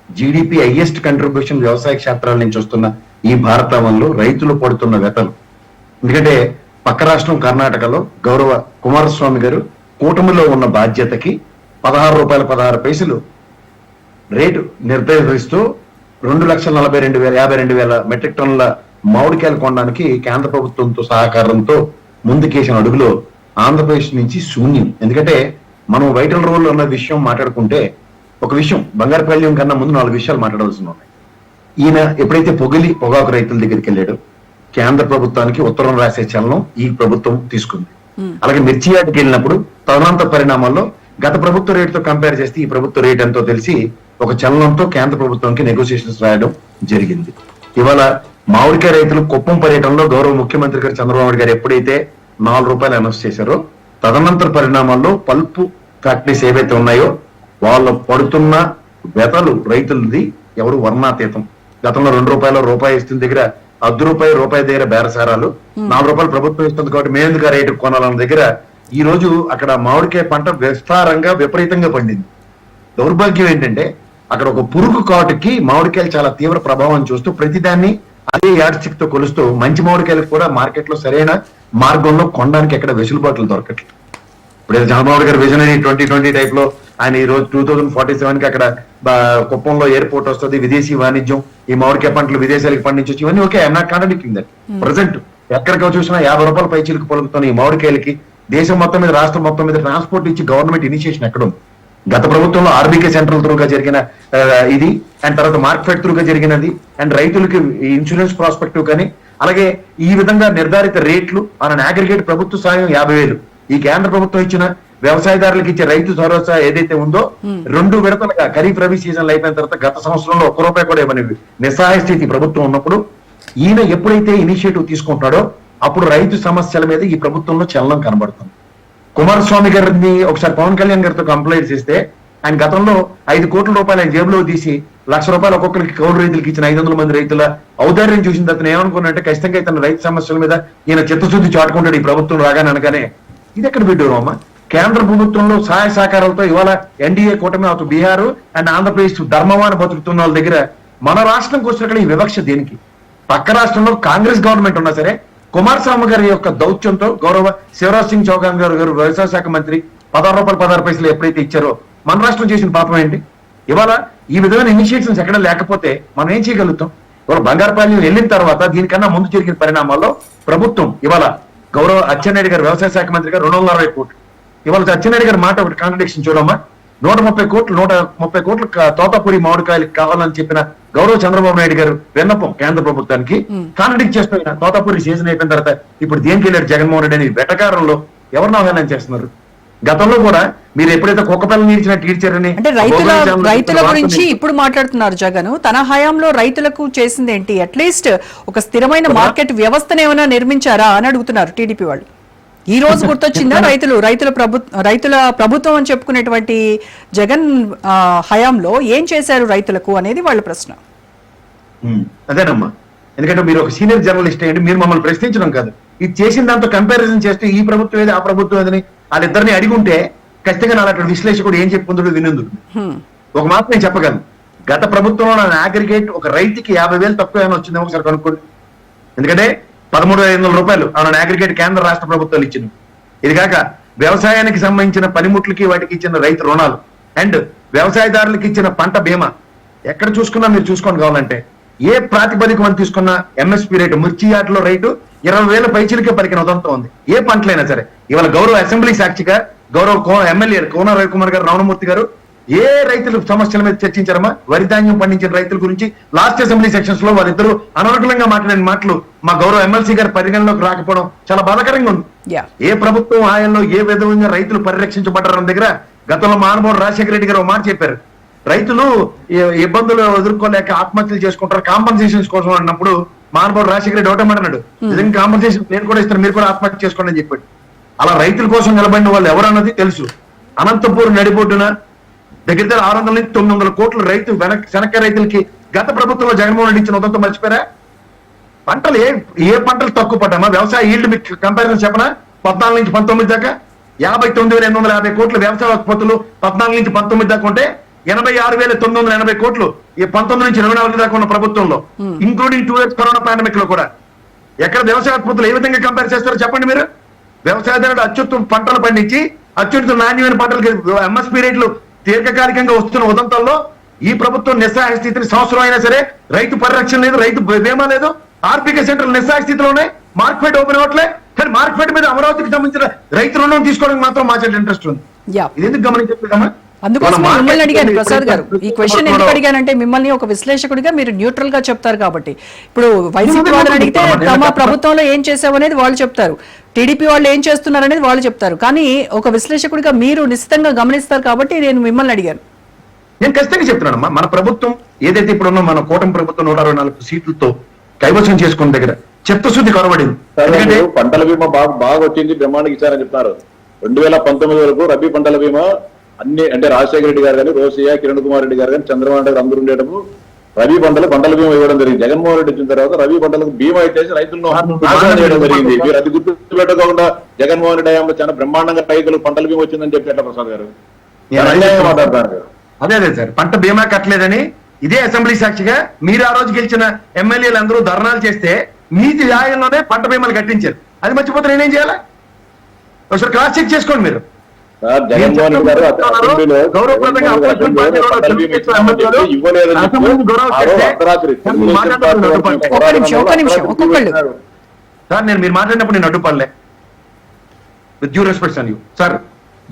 జీడిపి హైయెస్ట్ కంట్రిబ్యూషన్ వ్యవసాయ క్షేత్రాల నుంచి వస్తున్న ఈ భారతావనంలో రైతులు పడుతున్న వ్యతలు. ఎందుకంటే పక్క రాష్ట్రం కర్ణాటకలో గౌరవ కుమారస్వామి గారు కూటమిలో ఉన్న బాధ్యతకి ₹16.16 రేటు నిర్దేశిస్తూ 2,42,052 మెట్రిక్ టన్నుల మామిడికాయలు కొనడానికి కేంద్ర ప్రభుత్వంతో సహకారంతో ముందుకేసిన అడుగులో ఆంధ్రప్రదేశ్ నుంచి శూన్యం. ఎందుకంటే మనం వైటల్ రోల్ అన్న విషయం మాట్లాడుకుంటే ఒక విషయం, బంగారుపాలెం కన్నా ముందు 4 విషయాలు మాట్లాడాల్సి ఉన్నాయి. ఈయన ఎప్పుడైతే పొగాకు రైతుల దగ్గరికి వెళ్ళాడో కేంద్ర ప్రభుత్వానికి ఉత్తరం రాసే చలనం ఈ ప్రభుత్వం తీసుకుంది. అలాగే మిర్చి యార్డ్కి వెళ్ళినప్పుడు తదనంతర పరిణామాల్లో గత ప్రభుత్వ రేటుతో కంపేర్ చేస్తే ఈ ప్రభుత్వ రేట్ ఎంతో తెలిసి ఒక చలనంతో కేంద్ర ప్రభుత్వానికి నెగోసియేషన్స్ రాయడం జరిగింది. ఇవాళ మామిడికాయ రైతులు కుప్పం పర్యటనలో గౌరవ ముఖ్యమంత్రి గారు చంద్రబాబు గారు ఎప్పుడైతే ₹4 అనౌన్స్ చేశారో తదనంతర పరిణామాల్లో పల్పు ఫ్యాక్టరీస్ ఏవైతే ఉన్నాయో వాళ్ళు పడుతున్న వ్యతలు రైతులది ఎవరు వర్ణాతీతం. గతంలో ₹2 రూపాయి ఇస్తుంది దగ్గర ₹1 దగ్గర బేరసారాలు, ₹4 ప్రభుత్వం ఇస్తుంది కాబట్టి మేము ఎందుకు రేటు కొనాలన్న దగ్గర ఈ రోజు అక్కడ మామిడికాయ పంట విస్తారంగా విపరీతంగా పండింది. దౌర్భాగ్యం ఏంటంటే అక్కడ ఒక పురుగు కాటుకి మామిడికాయలు చాలా తీవ్ర ప్రభావం చూస్తూ ప్రతిదాన్ని అదే యార్డ్స్టిక్ తో కొలుస్తూ మంచి మామిడికాయలకు కూడా మార్కెట్ లో సరైన మార్గంలో కొనడానికి ఎక్కడ వెసులుబాట్లు దొరకట్లేదు. ఇప్పుడు చంద్రబాబు గారు విజనరీ 2020 టైప్ లో ఆయన ఈ రోజు 2047 కి అక్కడ కుప్పంలో ఎయిర్పోర్ట్ వస్తుంది, విదేశీ వాణిజ్యం, ఈ మామిడికాయ పంటలు విదేశాలకు పండించవచ్చు, ఇవన్నీ okay, I'm not contradicting that. Present ఎక్కడికో చూసినా ₹50 పైచీలకు పలుకుతున్న ఈ మామిడికాయలకి దేశం మొత్తం మీద రాష్ట్రం మొత్తం మీద ట్రాన్స్పోర్ట్ ఇచ్చి గవర్నమెంట్ ఇనిషియేషన్ ఎక్కడ ఉంది? గత ప్రభుత్వంలో ఆర్బీకే సెంట్రల్ త్రూగా జరిగిన ఇది, అండ్ తర్వాత మార్కెట్ త్రూగా జరిగినది, అండ్ రైతులకి ఇన్సూరెన్స్ ప్రాస్పెక్టివ్ కానీ, అలాగే ఈ విధంగా నిర్ధారిత రేట్లు ఆన్ అగ్రిగేట్ ప్రభుత్వ సాయం 50,000 ఈ కేంద్ర ప్రభుత్వం ఇచ్చిన వ్యవసాయదారులకు ఇచ్చే రైతు భరోసా ఏదైతే ఉందో 2 విడతలుగా ఖరీఫ్ రబీ సీజన్లు అయిపోయిన తర్వాత గత సంవత్సరంలో ₹1 కూడా ఇవ్వనివి నిస్సహాయ స్థితి ప్రభుత్వం ఉన్నప్పుడు ఈయన ఎప్పుడైతే ఇనిషియేటివ్ తీసుకుంటాడో అప్పుడు రైతు సమస్యల మీద ఈ ప్రభుత్వంలో చలనం కనబడుతుంది. కుమారస్వామి గారిని ఒకసారి పవన్ కళ్యాణ్ గారితో కంప్లైంట్ చేస్తే ఆయన గతంలో 5 కోట్ల రూపాయలు ఆయన జేబులో తీసి ₹1,00,000 ఒక్కొక్కరికి కౌలు రైతులకు ఇచ్చిన 500 మంది రైతుల ఔదార్యం చూసిన తర్వాత ఏమనుకున్నట్టే ఖచ్చితంగా ఇతను రైతు సమస్యల మీద ఈయన చిత్తశుద్ధి చాటుకుంటాడు ఈ ప్రభుత్వం రాగానే అనగానే. ఇది ఎక్కడ పెట్టారు అమ్మ? కేంద్ర ప్రభుత్వంలో సహాయ సహకారాలతో ఇవాళ ఎన్డీఏ కూటమి అటు బీహార్ అండ్ ఆంధ్రప్రదేశ్ ధర్మవాన బతుకుతున్న వాళ్ళ దగ్గర మన రాష్ట్రంకి వచ్చినక్కడ ఈ వివక్ష దేనికి? పక్క రాష్ట్రంలో కాంగ్రెస్ గవర్నమెంట్ ఉన్నా సరే కుమారస్వామి గారి యొక్క దౌత్యంతో గౌరవ శివరాజ్ సింగ్ చౌహాన్ గారు వ్యవసాయ శాఖ మంత్రి ₹16 ఎప్పుడైతే ఇచ్చారో మన రాష్ట్రం చేసిన పాపం ఏంటి? ఇవాళ ఈ విధమైన ఇనిషియేషన్స్ ఎక్కడ లేకపోతే మనం ఏం చేయగలుగుతాం? ఇవాళ బంగారపాలెం వెళ్ళిన తర్వాత దీనికన్నా ముందు జరిగిన పరిణామాల్లో ప్రభుత్వం ఇవాళ గౌరవ అచ్చెన్నాయుడు గారు వ్యవసాయ శాఖ మంత్రి గారు 260 కోట్లు. ఇవాళ అచ్చెన్నాయుడు గారి మాట ఒకటి కాంట్రడిక్షన్ చూడమ్మా. 130 కోట్లు తోతాపూరి మామిడికాయలకు కావాలని చెప్పిన గౌరవ చంద్రబాబు నాయుడు గారు విన్నపం కేంద్ర ప్రభుత్వానికి కాంట్రడిక్ట్ చేస్తున్న తోతాపూరి సీజన్ అయిపోయిన తర్వాత ఇప్పుడు దేనికి వెళ్ళారు జగన్మోహన్ రెడ్డి అని వెటకారంలో ఎవరిని అవహేళన చేస్తున్నారు? గతంలో కూడా మీరు ఎప్పుడైతే కుక్క పిల్లలు ఈడ్చినట్టు ఈడ్చారని అంటే రైతుల గురించి ఇప్పుడు మాట్లాడుతున్నారు జగన్. తన హయాంలో రైతులకు చేసింది ఏంటి? అట్లీస్ట్ ఒక స్థిరమైన మార్కెట్ వ్యవస్థను ఏమైనా నిర్మించారా అని అడుగుతున్నారు టీడీపీ వాళ్ళు. ఈ రోజు గుర్తొచ్చిందా రైతుల ప్రభుత్వం అని చెప్పుకునేటువంటి జగన్ హయాంలో ఏం చేశారు రైతులకు అనేది వాళ్ళ ప్రశ్న. అదేనమ్మా, ఎందుకంటే మీరు ఒక సీనియర్ జర్నలిస్ట్ అయ్యండి, మీరు మమ్మల్ని ప్రశ్నించడం కాదు, ఇది చేసిన దాంతో కంపారిజన్ చేస్తూ ఈ ప్రభుత్వం ఏది ఆ ప్రభుత్వం ఏదని వాళ్ళిద్దరిని అడిగుంటే ఖచ్చితంగా అలాంటి విశ్లేషకుడు ఏం చెప్పుకుంటాడు వినందుకు. ఒక మాట నేను చెప్పగలను, గత ప్రభుత్వంలో నా అగ్రిగేట్ ఒక రైతుకి 50,000 తక్కువ ఏమైనా వచ్చిందేమో ఒకసారి కనుక్కోండి. ఎందుకంటే ₹13,500 ఆమె అగ్రిగేట్ కేంద్ర రాష్ట్ర ప్రభుత్వాలు ఇచ్చింది. ఇది కాక వ్యవసాయానికి సంబంధించిన పనిముట్లకి వాటికి ఇచ్చిన రైతు రుణాలు అండ్ వ్యవసాయదారులకు ఇచ్చిన పంట బీమా ఎక్కడ చూసుకున్నా మీరు చూసుకోండి. కావాలంటే ఏ ప్రాతిపదిక మనం తీసుకున్నా ఎంఎస్పీ రేటు మిర్చి యార్డులో రైతు 20,000 పైచీలకే పలికిన ఉదంతం ఉంది. ఏ పంటలైనా సరే ఇవాళ గౌరవ అసెంబ్లీ సాక్షిగా గౌరవ ఎమ్మెల్యే కోన రవికుమార్ గారు, రావణమూర్తి గారు ఏ రైతుల సమస్యల మీద చర్చించారమ్మా? వరి ధాన్యం పండించిన రైతుల గురించి లాస్ట్ అసెంబ్లీ సెక్షన్స్ లో వారిద్దరూ అనర్గళంగా మాట్లాడిన మాటలు మా గౌరవ ఎమ్మెల్సీ గారి పరిగణలోకి రాకపోవడం చాలా బాధాకరంగా ఉంది. ఏ ప్రభుత్వం ఆయనలో ఏ విధంగా రైతులు పరిరక్షించబడ్డారన్న దగ్గర గతంలో మహానుభావుడు రాజశేఖర రెడ్డి గారు ఒక మాట చెప్పారు, రైతులు ఇబ్బందులు ఎదుర్కోలేక ఆత్మహత్యలు చేసుకుంటారు కాంపన్సేషన్స్ కోసం అన్నప్పుడు మహానుభావుడు రాజశేఖర రెడ్డి ఒకటే అన్నాడు, నిజంగా కాంపన్సేషన్ నేను కూడా ఇస్తాను, మీరు కూడా ఆత్మహత్య చేసుకోండి అని చెప్పాడు. అలా రైతుల కోసం నిలబడిన వాళ్ళు ఎవరన్నది తెలుసు. అనంతపూర్ నడిబొడ్డున దగ్గర 600 నుంచి 900 కోట్ల రైతు శనక్క రైతులకి గత ప్రభుత్వంలో జగన్మోహన్ రెడ్డి ఇచ్చిన ఉదంతం మర్చిపోయారా? పంటలు ఏ పంటలు తక్కువ పడ్డామా? వ్యవసాయ ఈల్డ్ మీకు కంపారిజన్ చెప్పనా? 14 నుంచి 19 దాకా 59,850 కోట్ల వ్యవసాయ ఉత్పత్తులు 14 నుంచి 19 దాకా ఉంటే 86,980 కోట్లు ఈ 19 నుంచి 24 దాకా ఉన్న ప్రభుత్వంలో, ఇంక్లూడింగ్ 2 years కరోనా పాండమిక్ లో కూడా. ఎక్కడ వ్యవసాయ ఉత్పత్తులు ఏ విధంగా కంపేర్ చేస్తారో చెప్పండి మీరు. వ్యవసాయదారుడు అత్యుత్తమ పంటలు పండించి అత్యుత్తమ నాణ్యమైన పంటలకి ఎంఎస్పీ రేట్లు దీర్ఘకాలికంగా వస్తున్న ఉదంతంలో ఈ ప్రభుత్వం నిస్సహాయ స్థితిని సంవత్సరం అయినా సరే రైతు పరిరక్షణ లేదు, రైతు బీమా లేదు, ఆర్బీకే సెంటర్లు నిస్సహాయ స్థితిలో ఉన్నాయి, మార్కెట్ ఓపెన్ అవ్వట్లే. కానీ మార్కెట్ మీద అమరావతికి సంబంధించిన రైతు రుణం తీసుకోవడానికి మాత్రం మా చెట్టు ఇంట్రెస్ట్ ఉంది. ఇది ఎందుకు గమనించమ్మా? అందుకోసం మిమ్మల్ని అడిగాను ప్రసాద్ గారు. ఈ క్వశ్చన్ ఎందుకు అడిగానంటే మిమ్మల్ని ఒక విశ్లేషకుడిగా మీరు న్యూట్రల్ గా చెప్తారు కాబట్టి. ఇప్పుడు వైసీపీ వాళ్ళని అడిగితే తమ ప్రభుత్వంలో ఏం చేసావు అనేది వాళ్ళు చెప్తారు, టీడీపీ వాళ్ళు ఏం చేస్తున్నారు అనేది వాళ్ళు చెప్తారు. కానీ ఒక విశ్లేషకుడిగా మీరు నిశ్చితంగా గమనిస్తారు కాబట్టి నేను మిమ్మల్ని అడిగాను. నేను ఖచ్చితంగా చెప్తున్నానమ్మా, మన ప్రభుత్వం ఏదైతే ఇప్పుడు ఉన్న మన కూటమి ప్రభుత్వం 164 సీట్లతో కైవసం చేసుకున్న దగ్గర చిత్తశుద్ధి కొరబడింది. ఎందుకంటే పంటల బీమా బాగా వచ్చింది, బ్రహ్మాండంగా ఇచ్చారని చెప్తున్నారు. 2019 వరకు రబీ పంటల బీమా అన్ని అంటే రాజశేఖర రెడ్డి గారు కానీ, రోసయ్య, కిరణ్ కుమార్ రెడ్డి గారు కానీ, చంద్రబాబు నాయుడు గారు అందరూ ఉండేటప్పుడు రబీ పంటల బీమా ఇవ్వడం జరిగింది. జగన్మోహన్ రెడ్డి వచ్చిన తర్వాత రబీ పంటలకు బీమా ఇచ్చేసి రైతులను నాశనం చేయడం జరిగింది. మీరు అది గుర్తు పెట్టకుండా జగన్మోహన్ రెడ్డి హయాంలో చాలా బ్రహ్మాండంగా రైతులకు పంటల బీమా వచ్చిందని చెప్పి ఎట్లా ప్రసాద్ గారు మాట్లాడతారు? అదే సార్, పంట బీమా కట్టలేదని ఇదే అసెంబ్లీ సాక్షిగా మీరు ఆ రోజు గెలిచిన ఎమ్మెల్యేలు అందరూ ధర్నాలు చేస్తే నీతి న్యాయంలోనే పంట బీమాలు కట్టించారు. అది మర్చిపోతే నేనేం చేయాలా? ఒకసారి క్రాస్ చెక్ చేసుకోండి మీరు. జగన్మోహన్ రెడ్డి గారు అసెంబ్లీలో సార్ నేను మీరు మాట్లాడినప్పుడు నేను అడ్డుపడలే. With due respects and you sir,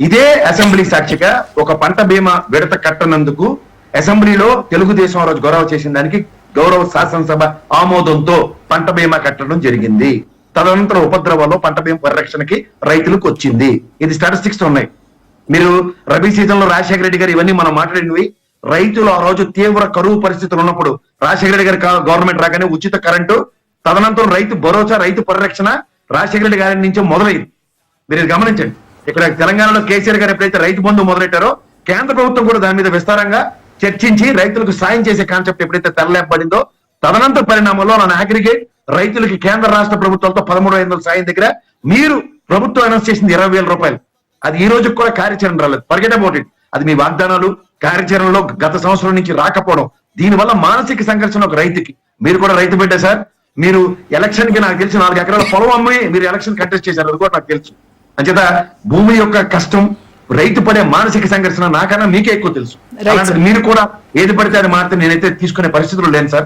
ఇదే అసెంబ్లీ సాక్షిగా ఒక పంట బీమా విడత కట్టనందుకు అసెంబ్లీలో తెలుగుదేశం రోజు గౌరవ చేసిన దానికి గౌరవ శాసనసభ ఆమోదంతో పంట బీమా కట్టడం జరిగింది. తదనంతరం ఉపద్రవంలో పంట బీమా పరిరక్షణకి రైతులకు వచ్చింది. ఇది స్టాటిస్టిక్స్ ఉన్నాయి. మీరు రబీ సీజన్ లో రాజశేఖర రెడ్డి గారు ఇవన్నీ మనం మాట్లాడినవి. రైతులు ఆ రోజు తీవ్ర కరువు పరిస్థితులు ఉన్నప్పుడు రాజశేఖర రెడ్డి గారి గవర్నమెంట్ రాగానే ఉచిత కరెంటు, తదనంతరం రైతు భరోసా, రైతు పరిరక్షణ రాజశేఖర రెడ్డి గారి నుంచి మొదలైంది. మీరు ఇది గమనించండి. ఇక్కడ తెలంగాణలో కేసీఆర్ గారు ఎప్పుడైతే రైతు బంధు మొదలెట్టారో కేంద్ర ప్రభుత్వం కూడా దాని మీద విస్తారంగా చర్చించి రైతులకు సాయం చేసే కాన్సెప్ట్ ఎప్పుడైతే తెరలేపబడిందో తదనంతర పరిణామంలో నా అగ్రిగేట్ రైతులకి కేంద్ర రాష్ట్ర ప్రభుత్వాలతో 13,500 సాయం దగ్గర మీరు ప్రభుత్వం అనౌన్స్ చేసింది 20,000 రూపాయలు. అది ఈ రోజు కూడా కార్యాచరణ రాలేదు. Forget about it. అది మీ వాగ్దానాలు కార్యాచరణలో గత సంవత్సరం నుంచి రాకపోవడం, దీనివల్ల మానసిక సంఘర్షణ ఒక రైతుకి. మీరు కూడా రైతు బిడ్డ సార్. మీరు ఎలక్షన్ కి నాకు తెలిసి 4 ఎకరాల పొలం అమ్మి మీరు ఎలక్షన్ కంటెస్ట్ చేశారు. అది కూడా నాకు తెలుసు. అంచేత భూమి యొక్క కష్టం, రైతు పడే మానసిక సంఘర్షణ నాకన్నా మీకే ఎక్కువ తెలుసు. మీరు కూడా ఏది పడితే అది మాత్రం నేనైతే తీసుకునే పరిస్థితులు లేను సార్.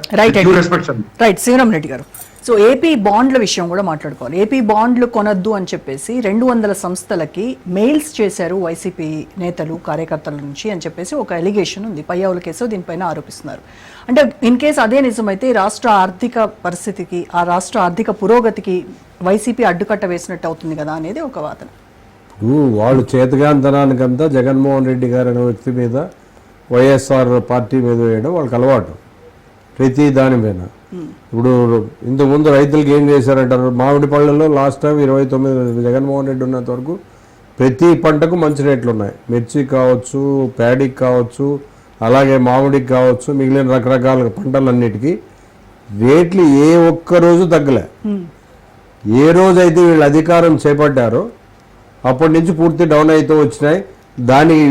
రైట్ శివరామ్ రెడ్డి గారు, సో ఏపీ బాండ్ల విషయం కూడా మాట్లాడుకోవాలి. ఏపీ బాండ్లు కొనొద్దు అని చెప్పేసి 200 సంస్థలకి మెయిల్స్ చేశారు వైసీపీ నేతలు కార్యకర్తల నుంచి అని చెప్పేసి ఒక ఎలిగేషన్ ఉంది. పయ్యావుల కేసు దీనిపైన ఆరోపిస్తున్నారు. అంటే ఇన్ కేసు అదే నిజమైతే రాష్ట్ర ఆర్థిక పరిస్థితికి, ఆ రాష్ట్ర ఆర్థిక పురోగతికి వైసీపీ అడ్డుకట్ట వేసినట్టు అవుతుంది కదా అనేది ఒక వాదన. వాళ్ళు చేతగాంతనానికంతా జగన్మోహన్ రెడ్డి గారు అనే వ్యక్తి మీద, వైఎస్ఆర్ పార్టీ మీద వేయడం వాళ్ళకి అలవాటు ప్రతి దాని మీద. ఇప్పుడు ఇంతకుముందు రైతులకి ఏం చేశారంటారు, మామిడి పళ్ళలో లాస్ట్ టైం 29 జగన్మోహన్ రెడ్డి ఉన్నంత వరకు ప్రతి పంటకు మంచి రేట్లు ఉన్నాయి. మిర్చి కావచ్చు, ప్యాడీకి కావచ్చు, అలాగే మామిడికి కావచ్చు, మిగిలిన రకరకాల పంటలన్నిటికీ రేట్లు ఏ ఒక్క రోజు తగ్గలే. ఏ రోజైతే వీళ్ళు అధికారం చేపట్టారో అప్పటి నుంచి పూర్తి డౌన్ అవుతూ వచ్చినాయి. దానికి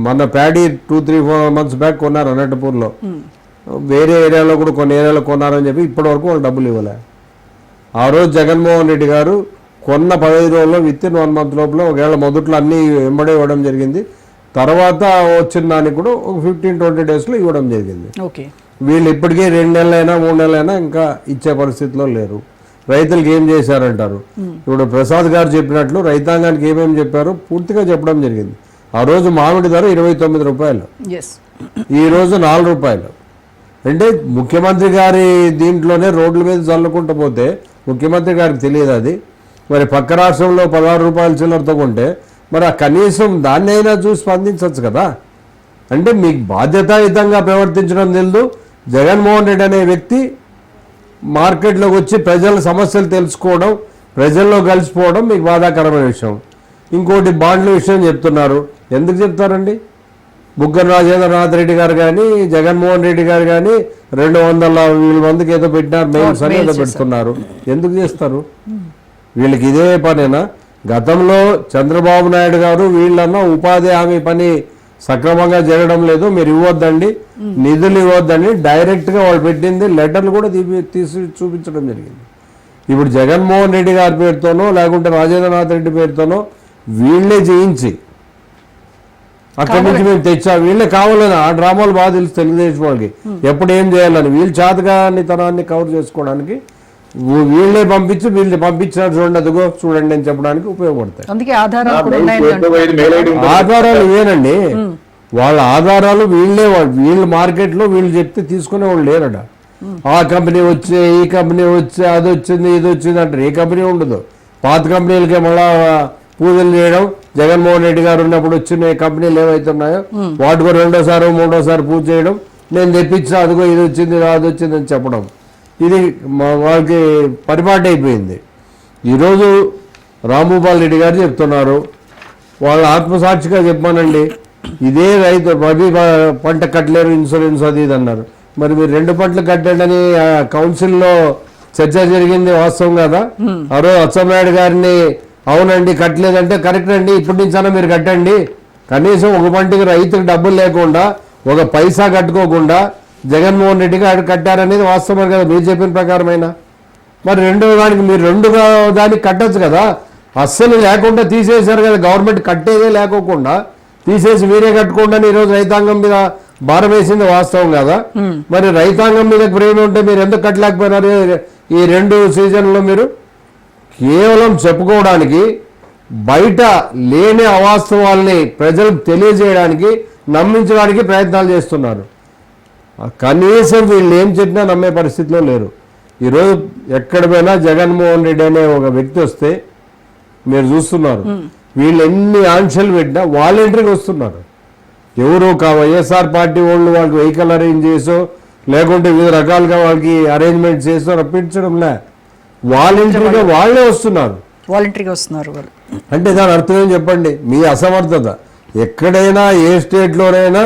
మన ప్యాడీ 2-3 months బ్యాక్ కొన్నారు అనంతపూర్లో, వేరే ఏరియాలో కూడా కొన్ని ఏరియాలో కొన్నారని చెప్పి ఇప్పటి వరకు వాళ్ళు డబ్బులు ఇవ్వలే. ఆ రోజు జగన్మోహన్ రెడ్డి గారు కొన్న 15 రోజుల్లో విత్-ఇన్ 1 month లోపల ఒకవేళ మొదట్లో అన్నీ వెంబడే ఇవ్వడం జరిగింది. తర్వాత వచ్చిన దానికి కూడా ఒక 15-20 daysలో ఇవ్వడం జరిగింది. వీళ్ళు ఇప్పటికే 2 నెలలైనా 3 నెలలైనా ఇంకా ఇచ్చే పరిస్థితిలో లేరు. రైతులకు ఏం చేశారంటారు. ఇప్పుడు ప్రసాద్ గారు చెప్పినట్లు రైతాంగానికి ఏమేమి చెప్పారో పూర్తిగా చెప్పడం జరిగింది. ఆ రోజు మామిడి ధర 29 రూపాయలు, ఈ రోజు 4 రూపాయలు. అంటే ముఖ్యమంత్రి గారి దీంట్లోనే రోడ్ల మీద చల్లుకుంటూ పోతే ముఖ్యమంత్రి గారికి తెలియదు అది. మరి పక్క రాష్ట్రంలో 16 రూపాయల చిల్లరతో కొంటే మరి ఆ కనీసం దాన్ని అయినా చూసి స్పందించవచ్చు కదా. అంటే మీకు బాధ్యతాయుతంగా ప్రవర్తించడం తెలియదు. జగన్మోహన్ రెడ్డి అనే వ్యక్తి మార్కెట్లోకి వచ్చి ప్రజల సమస్యలు తెలుసుకోవడం, ప్రజల్లో కలిసిపోవడం మీకు బాధాకరమైన విషయం. ఇంకోటి బాండ్ల విషయం చెప్తున్నారు. ఎందుకు చెప్తారండి? బుగ్గన రాజేంద్రనాథ్ రెడ్డి గారు కానీ, జగన్మోహన్ రెడ్డి గారు కానీ 200 మందికి ఏదో పెట్టినారు, మెయిల్స్ అని ఏదో పెడుతున్నారు. ఎందుకు చేస్తారు? వీళ్ళకి ఇదే పనేనా? గతంలో చంద్రబాబు నాయుడు గారు వీళ్ళన్నా ఉపాధి హామీ పని సక్రమంగా జరగడం లేదు, మీరు ఇవ్వద్దండి, నిధులు ఇవ్వద్దని డైరెక్ట్గా వాళ్ళు పెట్టింది లెటర్లు కూడా తీసి చూపించడం జరిగింది. ఇప్పుడు జగన్మోహన్ రెడ్డి గారి పేరుతోనో లేకుంటే రాజేంద్రనాథ్ రెడ్డి పేరుతోనో వీళ్ళే చేయించి అక్కడి నుంచి మేము తెచ్చా, వీళ్ళే కావాలని ఆ డ్రామాలు బాగా తెలుసు తెలుగుదేశం వాళ్ళకి ఎప్పుడు ఏం చేయాలని. వీళ్ళు చేతగాని తనాన్ని కవర్ చేసుకోవడానికి వీళ్ళే పంపించి వీళ్ళు పంపించినారు చూడండి, అదిగో చూడండి అని చెప్పడానికి ఉపయోగపడతాయి. ఆధారాలు ఇవేనండి, వాళ్ళ ఆధారాలు వీళ్ళే. వీళ్ళు మార్కెట్లో వీళ్ళు చెప్తే తీసుకునే వాళ్ళు లేరట. ఆ కంపెనీ వచ్చి, ఈ కంపెనీ వచ్చి, అది వచ్చింది, ఇది వచ్చింది అంటారు. ఏ కంపెనీ ఉండదు. పాత కంపెనీలకే మళ్ళా పూజలు చేయడం, జగన్మోహన్ రెడ్డి గారు ఉన్నప్పుడు వచ్చిన కంపెనీలు ఏవైతే ఉన్నాయో వాటికి 2వ, 3వ పూజ చేయడం, నేను తెప్పించిన అదిగో ఇది వచ్చింది, అది వచ్చింది అని చెప్పడం, ఇది వాళ్ళకి పరిపాటి అయిపోయింది. ఈరోజు రాంభూపాల్ రెడ్డి గారు చెప్తున్నారు, వాళ్ళ ఆత్మసాక్షిగా చెప్పానండి, ఇదే రైతు రబీ పంట కట్టలేరు, ఇన్సూరెన్స్ అది ఇది అన్నారు. మరి మీరు 2 పంటలు కట్టండి కౌన్సిల్లో చర్చ జరిగింది, వాస్తవం కదా? ఆ రోజు అచ్చెన్నాయుడు గారిని అవునండి కట్టలేదంటే కరెక్ట్ అండి, ఇప్పటి నుంచైనా మీరు కట్టండి. కనీసం ఒక పంటకి రైతుకి డబ్బులు లేకుండా, ఒక పైసా కట్టుకోకుండా జగన్మోహన్ రెడ్డి గారు కట్టారనేది వాస్తవం కదా మీరు చెప్పిన ప్రకారమైనా. మరి 2వ దానికి మీరు 2వ దానికి కట్టచ్చు కదా. అస్సలు లేకుండా తీసేశారు కదా, గవర్నమెంట్ కట్టేదే లేకోకుండా తీసేసి మీరే కట్టుకోండి అని ఈరోజు రైతాంగం మీద భారం వేసింది వాస్తవం కదా. మరి రైతాంగం మీద ప్రేమ ఉంటే మీరు ఎందుకు కట్టలేకపోయినారు ఈ 2 సీజన్లో? మీరు కేవలం చెప్పుకోవడానికి బయట లేని అవాస్తవాల్ని ప్రజలకు తెలియజేయడానికి నమ్మించడానికి ప్రయత్నాలు చేస్తున్నారు. కనీసం వీళ్ళు ఏం చెప్పినా నమ్మే పరిస్థితిలో లేరు. ఈరోజు ఎక్కడ పోయినా జగన్మోహన్ రెడ్డి అనే ఒక వ్యక్తి వస్తే మీరు చూస్తున్నారు, వీళ్ళు ఎన్ని ఆంక్షలు పెట్టినా వాలంటరీగా వస్తున్నారు. ఎవరు వైఎస్ఆర్ పార్టీ వాళ్ళు వాళ్ళకి వెహికల్ అరేంజ్ చేసో లేకుంటే వివిధ రకాలుగా వాళ్ళకి అరేంజ్మెంట్ చేసో రప్పించడంలే, వాలంటరీగా వాళ్ళే వస్తున్నారు. వాలంటరీగా వస్తున్నారు వాళ్ళు. అంటే దాని అర్థం ఏం చెప్పండి? మీ అసమర్థత. ఎక్కడైనా ఏ స్టేట్లోనైనా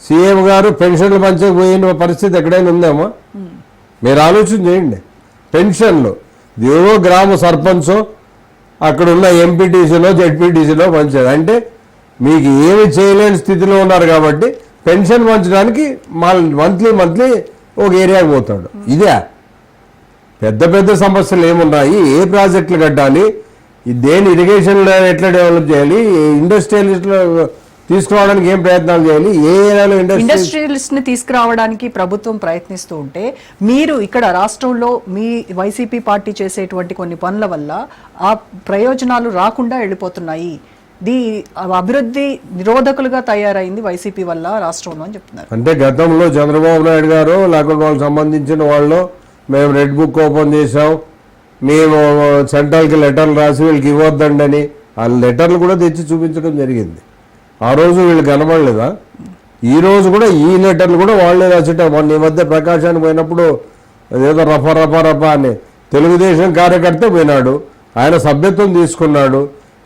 సీఎం గారు పెన్షన్లు పంచకపోయిన పరిస్థితి ఎక్కడైనా ఉందేమో మీరు ఆలోచన చేయండి. పెన్షన్లు ఏవో గ్రామ సర్పంచో అక్కడ ఉన్న ఎంపీటీసీలో జెడ్పీటీసీలో పంచారు. అంటే మీకు ఏమి చేయలేని స్థితిలో ఉన్నారు కాబట్టి పెన్షన్ పంచడానికి మంత్లీ ఒక ఏరియాకి పోతాడు. ఇదే పెద్ద పెద్ద సమస్యలు ఏమున్నాయి, ఏ ప్రాజెక్టులు కట్టాలి, దేని ఇరిగేషన్లో ఎట్లా డెవలప్ చేయాలి, ఇండస్ట్రియలిస్ట్లో తీసుకురావడానికి ఏం ప్రయత్నాలు చేయాలి, ఏ ఏరియాలో ఇండస్ట్రియలిస్ట్ ని తీసుకురావడానికి ప్రభుత్వం ప్రయత్నిస్తూ ఉంటే మీరు ఇక్కడ రాష్ట్రంలో మీ వైసీపీ పార్టీ చేసేటువంటి కొన్ని పనుల వల్ల ఆ ప్రయోజనాలు రాకుండా వెళ్ళిపోతున్నాయి. అభివృద్ధి నిరోధకులుగా తయారైంది వైసీపీ వల్ల రాష్ట్రంలో అని చెప్తున్నారు. అంటే గతంలో చంద్రబాబు నాయుడు గారు లేకపోతే వాళ్ళకి సంబంధించిన వాళ్ళు మేము రెడ్ బుక్ ఓపెన్ చేసాం, మేము సెంట్రల్కి లెటర్లు రాసి వీళ్ళకి ఇవ్వద్దండి అని ఆ లెటర్లు కూడా తెచ్చి చూపించడం జరిగింది. ఆ రోజు వీళ్ళు కనబడలేదా? ఈ రోజు కూడా ఈ లెటర్లు కూడా వాళ్ళే రాసేట. మొన్న ఈ మధ్య ప్రకాశానికి పోయినప్పుడు ఏదో రఫా అని తెలుగుదేశం కార్యకర్త పోయినాడు, ఆయన సభ్యత్వం తీసుకున్నాడు.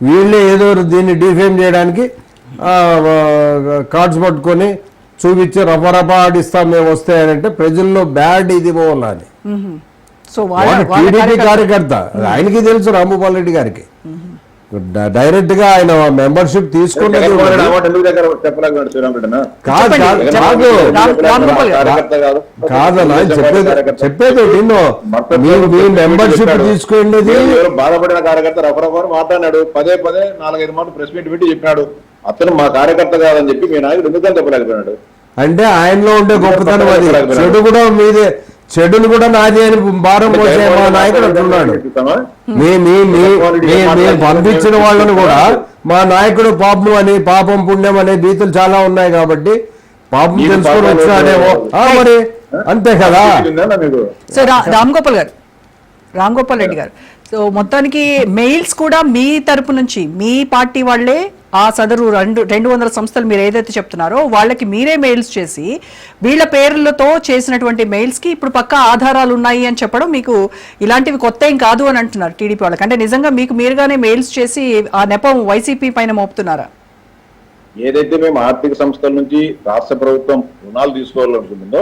వీళ్ళే ఏదో దీన్ని డిఫేమ్ చేయడానికి కార్డ్స్ పట్టుకొని చూపించి రఫా ఆడిస్తాం మేము వస్తాయనంటే ప్రజల్లో బ్యాడ్ ఇది పోవాలని. సో టీడీపీ కార్యకర్త ఆయనకి తెలుసు, రాంభూపాల్ రెడ్డి గారికి డైరెక్ట్ గా ఆయన మెంబర్షిప్ తీసుకున్నది కాదన్నా చెప్పేది నిన్ను మీ మెంబర్షిప్ తీసుకున్నది. బాధపడిన కార్యకర్త రఫరఫర్ మాట్లాడాడు, పదే 4-5 మాటలు ప్రెస్ మీట్ పెట్టి చెప్పినాడు అతను మా కార్యకర్త కాదని చెప్పి మీ నాయకుడు ఎందుకని చెప్పలేకపోయినాడు. అంటే ఆయనలో ఉండే గొప్పతనం అది. చెడు కూడా మీదే, చెడును కూడా నాది అని భారం పోసే మా నాయకుడు అంటున్నాడు. మేము పంపించిన వాళ్ళని కూడా మా నాయకుడు పాపం అని, పాపం పుణ్యం అనే భీతులు చాలా ఉన్నాయి కాబట్టి పాపం తెలుసుకొని వచ్చాడేమో మరి అంతే కదా. సో రామ్ గోపాల్ రెడ్డి గారు, సో మొత్తానికి మెయిల్స్ కూడా మీ తరపు నుంచి మీ పార్టీ వాళ్ళే ఆ సదరు 200 సంస్థలు మీరు ఏదైతే చెప్తున్నారో వాళ్ళకి మీరే మెయిల్స్ చేసి వీళ్ళ పేర్లతో చేసినటువంటి మెయిల్స్ కి ఇప్పుడు పక్కా ఆధారాలు ఉన్నాయి అని చెప్పడం మీకు ఇలాంటివి కొత్త ఏం కాదు అని అంటున్నారు టీడీపీ వాళ్ళకి. అంటే నిజంగా మీకు మీరుగానే మెయిల్స్ చేసి ఆ నెపం వైసీపీ పైన మోపుతున్నారా? ఏదైతే మేము ఆర్థిక సంస్థల నుంచి రాష్ట్ర ప్రభుత్వం రుణాలు తీసుకోవాలనుకుంటుందో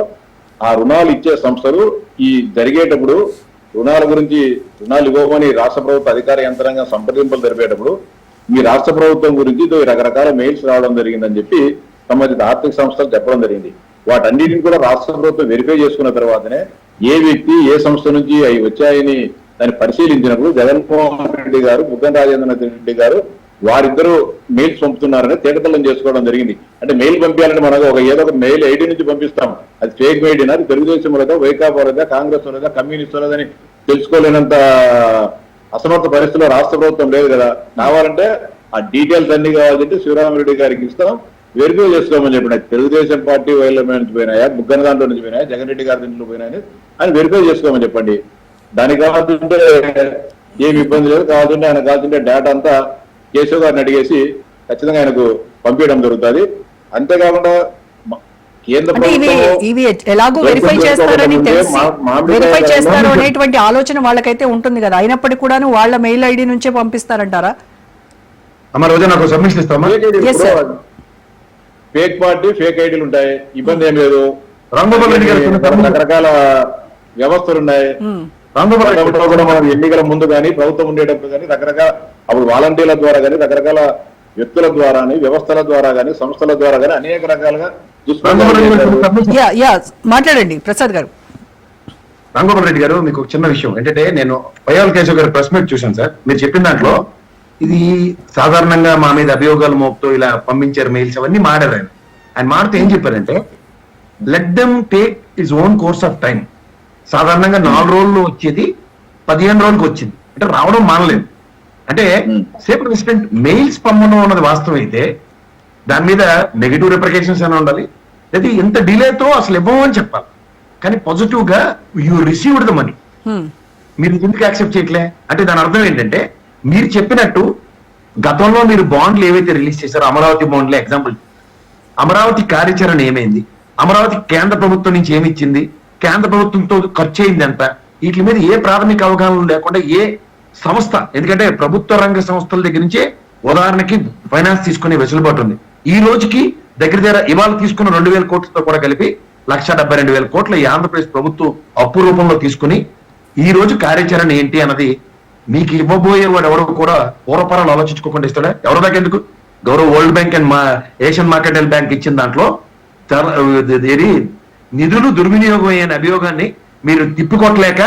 ఆ రుణాలు ఇచ్చే సంస్థలు ఈ జరిగేటప్పుడు రుణాలు ఇవ్వమని రాష్ట్ర ప్రభుత్వ అధికార యంత్రాంగం సంప్రదింపులు జరిపేటప్పుడు మీ రాష్ట్ర ప్రభుత్వం గురించి రకరకాల మెయిల్స్ రావడం జరిగిందని చెప్పి సంబంధిత ఆర్థిక సంస్థలు చెప్పడం జరిగింది. వాటన్నిటిని కూడా రాష్ట్ర ప్రభుత్వం వెరిఫై చేసుకున్న తర్వాతనే ఏ వ్యక్తి ఏ సంస్థ నుంచి అవి వచ్చాయని దాన్ని పరిశీలించినప్పుడు జగన్మోహన్ రెడ్డి గారు, బుగ్గన రాజేంద్ర రెడ్డి గారు వారిద్దరూ మెయిల్స్ పంపుతున్నారని తేటతెల్లం చేసుకోవడం జరిగింది. అంటే మెయిల్ పంపించాలంటే మనకు ఏదో ఒక మెయిల్ ఐడి నుంచి పంపిస్తాం, అది ఫేక్ మెయిల్ అది తెలుగుదేశం లేదా, వైకాపా లేదా, కాంగ్రెస్ లేదా, కమ్యూనిస్టు లేదని తెలుసుకోలేనంత అసమర్థ పరిస్థితిలో రాష్ట్ర ప్రభుత్వం లేదు కదా. కావాలంటే ఆ డీటెయిల్స్ అన్ని కావాలంటే శివరామరెడ్డి గారికి ఇస్తాం, వెరిఫై చేసుకోమని చెప్పిన. తెలుగుదేశం పార్టీ వైల నుంచి పోయినాయా, బుగ్గన దాంట్లో నుంచి పోయినాయా, జగన్ రెడ్డి గారి దీంట్లో పోయినాయని ఆయన వెరిఫై చేసుకోమని చెప్పండి. దానికి కావాల్సింటే ఏమి ఇబ్బంది లేదు. కావాల్సింటే ఆయన కావాల్సింటే డేటా అంతా కేశవ్ గారిని అడిగేసి ఖచ్చితంగా ఆయనకు పంపించడం జరుగుతుంది. అంతేకాకుండా ఇవి ఎలాగో వెరిఫై చేస్తారని తెలిసి వెరిఫై చేస్తారు అనేటువంటి ఆలోచన వాళ్ళకైతే ఉంటుంది కదా, అయినప్పటికీ కూడా వాళ్ళ మెయిల్ ఐడి నుంచే పంపిస్తారంటారా? ఫేక్ పార్టీ ఫేక్ ఐడీలు ఉంటాయి, ఇబ్బంది ఏం లేదు. రకరకాల వ్యవస్థలు ఉన్నాయి. కూడా మనం ఎన్నికల ముందు కానీ ప్రభుత్వం ఉండేటప్పుడు కానీ రకరకాల అప్పుడు వాలంటీర్ల ద్వారా కానీ రకరకాల వ్యక్తుల ద్వారా వ్యవస్థల ద్వారా కానీ సంస్థల ద్వారా కానీ అనేక రకాలుగా మాట్లాడండి ప్రసాద్ గారు. రాంగోపాల్ రెడ్డి గారు, మీకు చిన్న విషయం ఏంటంటే, నేను పయ్యాల కేశవ్ గారి ప్రెస్ మీట్ చూశాను సార్. మీరు చెప్పిన దాంట్లో ఇది సాధారణంగా మా మీద అభియోగాలు మోపుతూ ఇలా పంపించారు మెయిల్స్ అవన్నీ మాడారు. ఆయన మాడితే ఏం చెప్పారంటే, let them take is own course of time. సాధారణంగా 4 రోజులు వచ్చేది 15 రోజులకు వచ్చింది, అంటే రావడం మానలేదు. అంటే సేఫ్ రెసిడెంట్ మెయిల్స్ పంపడం అన్నది వాస్తవం అయితే దాని మీద నెగిటివ్ రిప్రికేషన్స్ అయినా ఉండాలి, లేదా ఎంత డిలేతో అసలు ఇవ్వమని చెప్పాలి. కానీ పాజిటివ్ గా యూ రిసీవ్డ్ ద మనీ, మీరు ఎందుకు యాక్సెప్ట్ చేయట్లే అంటే దాని అర్థం ఏంటంటే మీరు చెప్పినట్టు గతంలో మీరు బాండ్లు ఏవైతే రిలీజ్ చేశారో అమరావతి బాండ్లు ఎగ్జాంపుల్, అమరావతి కార్యాచరణ ఏమైంది, అమరావతి కేంద్ర ప్రభుత్వం నుంచి ఏమి ఇచ్చింది, కేంద్ర ప్రభుత్వంతో ఖర్చు అయింది ఎంత, వీటి మీద ఏ ప్రాథమిక అవగాహన లేకుండా ఏ సంస్థ, ఎందుకంటే ప్రభుత్వ రంగ సంస్థల దగ్గర నుంచే ఉదాహరణకి ఫైనాన్స్ తీసుకునే వెసులుబాటు ఉంది. ఈ రోజుకి దగ్గర ఇవాళ తీసుకున్న 2,000 కోట్లతో కూడా కలిపి 1,72,000 కోట్ల ఈ ఆంధ్రప్రదేశ్ ప్రభుత్వం అప్పు రూపంలో తీసుకుని ఈ రోజు కార్యాచరణ ఏంటి అన్నది మీకు ఇవ్వబోయే వాడు ఎవరు కూడా పూర్వపరాలు ఆలోచించుకోకుండా ఇస్తాడా? ఎవరి దాకా ఎందుకు? గౌరవ వరల్డ్ బ్యాంక్ అండ్ ఏషియన్ మార్కెటల్ బ్యాంక్ ఇచ్చిన దాంట్లో నిధులు దుర్వినియోగం అయిన అభియోగాన్ని మీరు తిప్పికొట్టలేక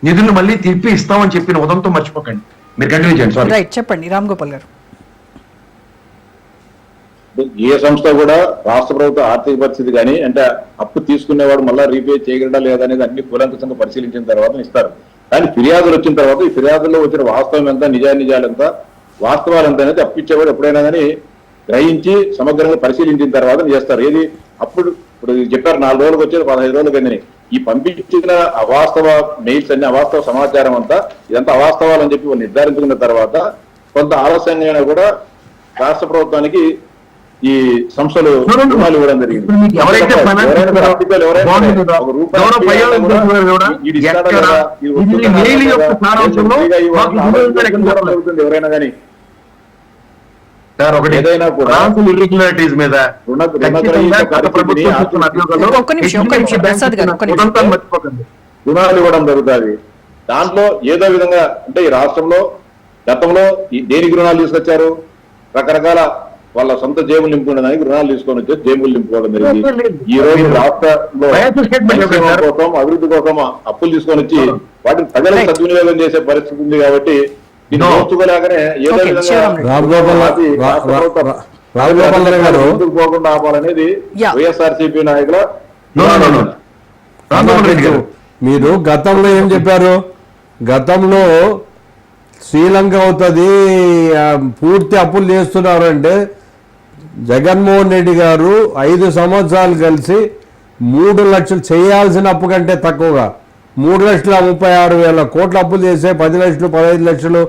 నిధులు మళ్ళీ తిప్పి ఇస్తామని చెప్పిన ఉదంతో మర్చిపోకండి. మీరు కంటిన్యూ చేయండి. సారీ, రైట్, చెప్పండి రామ్ గోపాల్ గారు. ఏ సంస్థ కూడా రాష్ట్ర ప్రభుత్వ ఆర్థిక పరిస్థితి కానీ అంటే అప్పు తీసుకునేవాడు మళ్ళీ రీపే చేయగలడా లేదా అనేది అన్ని కూలంకషంగా పరిశీలించిన తర్వాత ఇస్తారు. కానీ ఫిర్యాదులు వచ్చిన తర్వాత ఈ ఫిర్యాదుల్లో వచ్చిన వాస్తవం ఎంత, నిజాలు ఎంత, వాస్తవాలు ఎంత అనేది అప్పిచ్చేవాడు ఎప్పుడైనా కానీ గ్రహించి సమగ్రంగా పరిశీలించిన తర్వాత చేస్తారు. ఏది అప్పుడు ఇప్పుడు చెప్పారు 4 రోజులకు వచ్చేది 15 రోజుల కిందని ఈ పంపించిన అవాస్తవ మెయిల్స్ అన్ని అవాస్తవ సమాచారం అంతా ఇదంతా అవాస్తవాలు అని చెప్పి వాళ్ళు నిర్ధారించుకున్న తర్వాత కొంత ఆలస్యంగా కూడా రాష్ట్ర ప్రభుత్వానికి ఈ సంస్థలు రుణాలు ఇవ్వడం జరిగింది. ఎవరైతే ఎవరైనా కానీ ఒకటి ఏదైనా కూడా ఇర్రెగ్యులారిటీస్ మీద రుణాలు ఇవ్వడం జరుగుతుంది. దాంట్లో ఏదో విధంగా అంటే ఈ రాష్ట్రంలో గతంలో దేనికి రుణాలు తీసుకొచ్చారు, రకరకాల వాళ్ళ సొంత జేబులు నింపుకోవడానికి రుణాలు తీసుకొని వచ్చి జేబులు నింపుకోవడం జరిగింది. ఈ రోజు రాష్ట్రంలో కోసం అభివృద్ధి కోసం అప్పులు తీసుకొని వచ్చి వాటిని ప్రజలకు సద్వినియోగం చేసే పరిస్థితి ఉంది. కాబట్టి దీన్ని ఓర్చుకోలేకనే ఏదో విధంగా పోకుండా ఆపాలనేది వైఎస్ఆర్సీపీ నాయకుల. మీరు గతంలో ఏం చెప్పారు? గతంలో శ్రీలంక అవుతుంది పూర్తి అప్పులు చేస్తున్నారు అంటే జగన్మోహన్ రెడ్డి గారు 5 సంవత్సరాలు కలిసి 3 లక్షలు చేయాల్సిన అప్పు కంటే తక్కువగా 3,36,000 కోట్ల అప్పులు చేసే 10 లక్షలు 15 లక్షలు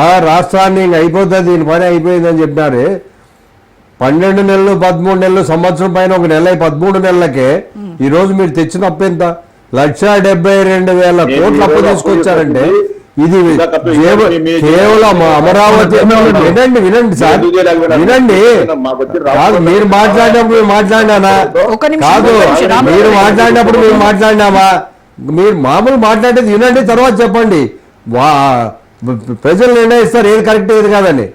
ఆ రాష్ట్రాన్ని అయిపోతుంది, దీని పని అయిపోయిందని చెప్పినారే. 12 నెలలు 13 నెలలు సంవత్సరం పైన ఒక నెల 13 నెలలకే ఈరోజు మీరు తెచ్చిన అప్పు ఎంత? 1,72,000 కోట్ల అప్పు తీసుకొచ్చారంటే ఇది కేవలం అమరావతి. వినండి సార్, వినండి. కాదు మీరు మాట్లాడినప్పుడు మేము మాట్లాడినానా? కాదు మీరు మాట్లాడినప్పుడు మేము మాట్లాడినామా? మీరు మామూలు మాట్లాడేది వినండి, తర్వాత చెప్పండి. ప్రజలు నిర్ణయిస్తారు ఏది కరెక్ట్ ఏది కాదని.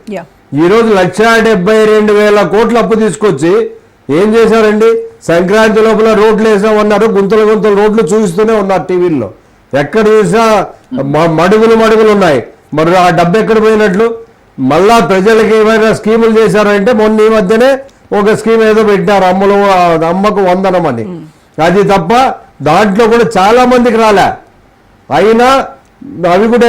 ఈరోజు 1,72,000 కోట్ల అప్పు తీసుకొచ్చి ఏం చేశారండి? సంక్రాంతి లోపల రోడ్లు వేసామన్నారు, గుంతలు రోడ్లు చూపిస్తూనే ఉన్నారు టీవీల్లో. ఎక్కడ చూసినా మడుగులు ఉన్నాయి. మరి ఆ డబ్బు ఎక్కడ పోయినట్లు? మళ్ళా ప్రజలకి ఏమైనా స్కీములు చేశారంటే మొన్న ఈ మధ్యనే ఒక స్కీమ్ ఏదో పెట్టారు, అమ్మకు వందనం అని. అది తప్ప దాంట్లో కూడా చాలా మందికి రాలే. అయినా అవి కూడా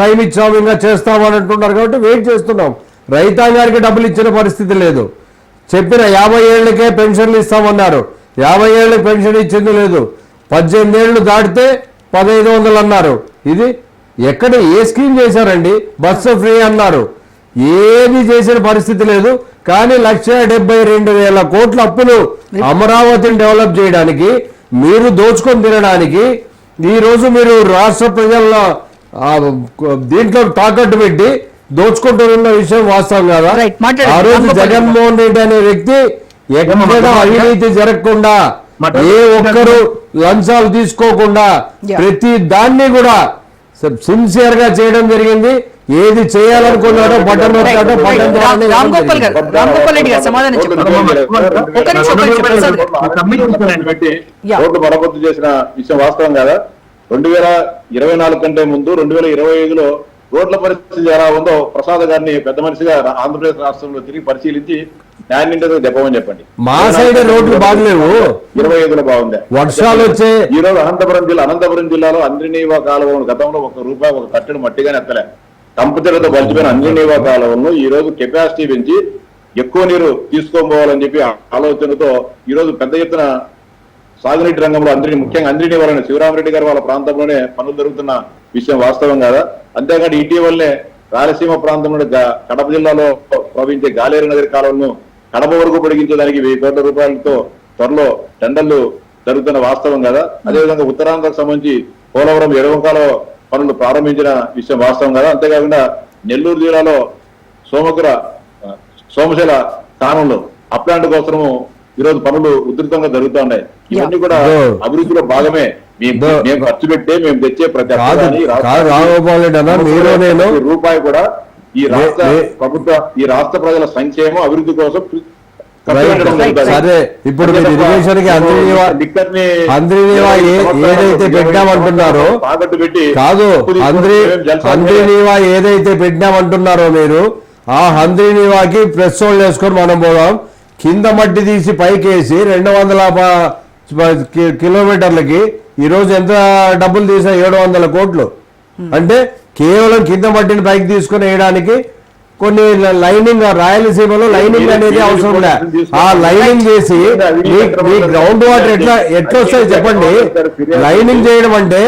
టైం ఇచ్చాము ఇంకా చేస్తామని అంటున్నారు కాబట్టి వెయిట్ చేస్తున్నాం. రైతాంగానికి డబ్బులు ఇచ్చిన పరిస్థితి లేదు. చెప్పిన 50 ఏళ్లకే పెన్షన్లు ఇస్తామన్నారు, 50 ఏళ్ళకి పెన్షన్ ఇచ్చింది లేదు. 18 ఏళ్ళు దాటితే 1,500 అన్నారు. ఇది ఎక్కడ ఏ స్కీమ్ చేశారండి? బస్సు ఫ్రీ అన్నారు, ఏది చేసిన పరిస్థితి లేదు. కానీ 1,72,000 కోట్ల అప్పులు అమరావతిని డెవలప్ చేయడానికి, మీరు దోచుకొని తినడానికి ఈ రోజు మీరు రాష్ట్ర ప్రజల దీంట్లో తాకట్టు పెట్టి దోచుకుంటున్న విషయం వాస్తవం కదా. ఆ రోజు జగన్మోహన్ రెడ్డి అనే వ్యక్తి ఎక్కడ అవినీతి జరగకుండా, ఏ ఒక్కరు లంచాలు తీసుకోకుండా ప్రతి దాన్ని కూడా సిన్సియర్ గా చేయడం జరిగింది. ఏది చేయాలనుకున్నాడో బటన్ నొక్కాడో బటన్ రోడ్డు మరమ్మతు చేసిన విషయం వాస్తవం కదా. 2024 కంటే ముందు 2025లో రోడ్ల పరిస్థితి ఎలా ఉందో ప్రసాద్ గారిని పెద్ద మనిషిగా ఆంధ్రప్రదేశ్ రాష్ట్రంలో తిరిగి పరిశీలించి న్యాయం చెప్పమని చెప్పండి. మా సైడ్ రోడ్లు బాగలేవు, 25లో బాగుంది. వర్షాలు వచ్చే ఈ రోజు అనంతపురం జిల్లాలో అంద్రినీవా కాలువ గతంలో ₹1 ఒక కట్టెడు మట్టిగానే ఎత్తలే. కంపతెరతో బలిచిపోయిన అంజనీవా కాలంలో ఈ రోజు కెపాసిటీ పెంచి ఎక్కువ నీరు తీసుకోపోవాలని చెప్పి ఆలోచనతో ఈ రోజు పెద్ద ఎత్తున సాగునీటి రంగంలో ముఖ్యంగా అంద్రినీవాలని శివరామరెడ్డి గారు వాళ్ళ ప్రాంతంలోనే పనులు జరుగుతున్న విషయం వాస్తవం కదా. అంతేకాదు ఇటీవలనే రాయలసీమ ప్రాంతంలో కడప జిల్లాలో ప్రవహించే గాలేరు నగరి కాలువలను కడప వరకు పొడిగించడానికి 1,000 కోట్ల రూపాయలతో త్వరలో టెండర్లు జరుగుతున్న వాస్తవం కదా. అదేవిధంగా ఉత్తరాంధ్రకు సంబంధించి పోలవరం ఎడమకాల పనులు ప్రారంభించిన విషయం వాస్తవం కదా. అంతేకాకుండా నెల్లూరు జిల్లాలో సోమశిల స్థానంలో అప్లాంట్ కోసము ఈరోజు పనులు ఉధృతంగా జరుగుతూ ఉన్నాయి. ఇవన్నీ కూడా అభివృద్ధిలో భాగమే. మేము ఖర్చు పెట్టే మేము తెచ్చే ప్రతి రూపాయి కూడా ఈ రాష్ట్ర ప్రభుత్వ ఈ రాష్ట్ర ప్రజల సంక్షేమం అభివృద్ధి కోసం సరే. ఇప్పుడు మీరు ఇరిగేషన్ కి ఏదైతే పెట్టామంటున్నారో కాదు, హంద్రీనీవా ఏదైతే పెట్టామంటున్నారో మీరు ఆ హంద్రీనీవాకి ప్రెస్ హోల్డ్ వేసుకొని మనం పోదాం. కింద మట్టి తీసి పైకేసి 200 కిలోమీటర్లకి ఈరోజు ఎంత డబ్బులు తీసా? 700 కోట్లు. అంటే కేవలం కింద మట్టిని పైకి తీసుకొని వేయడానికి కొన్ని లైనింగ్, రాయలసీమలో లైనింగ్ అనేది అవసరం లే. ఆ లైనింగ్ చేసి మీ గ్రౌండ్ వాటర్ ఎట్లా వస్తాయి చెప్పండి? లైనింగ్ చేయడం అంటే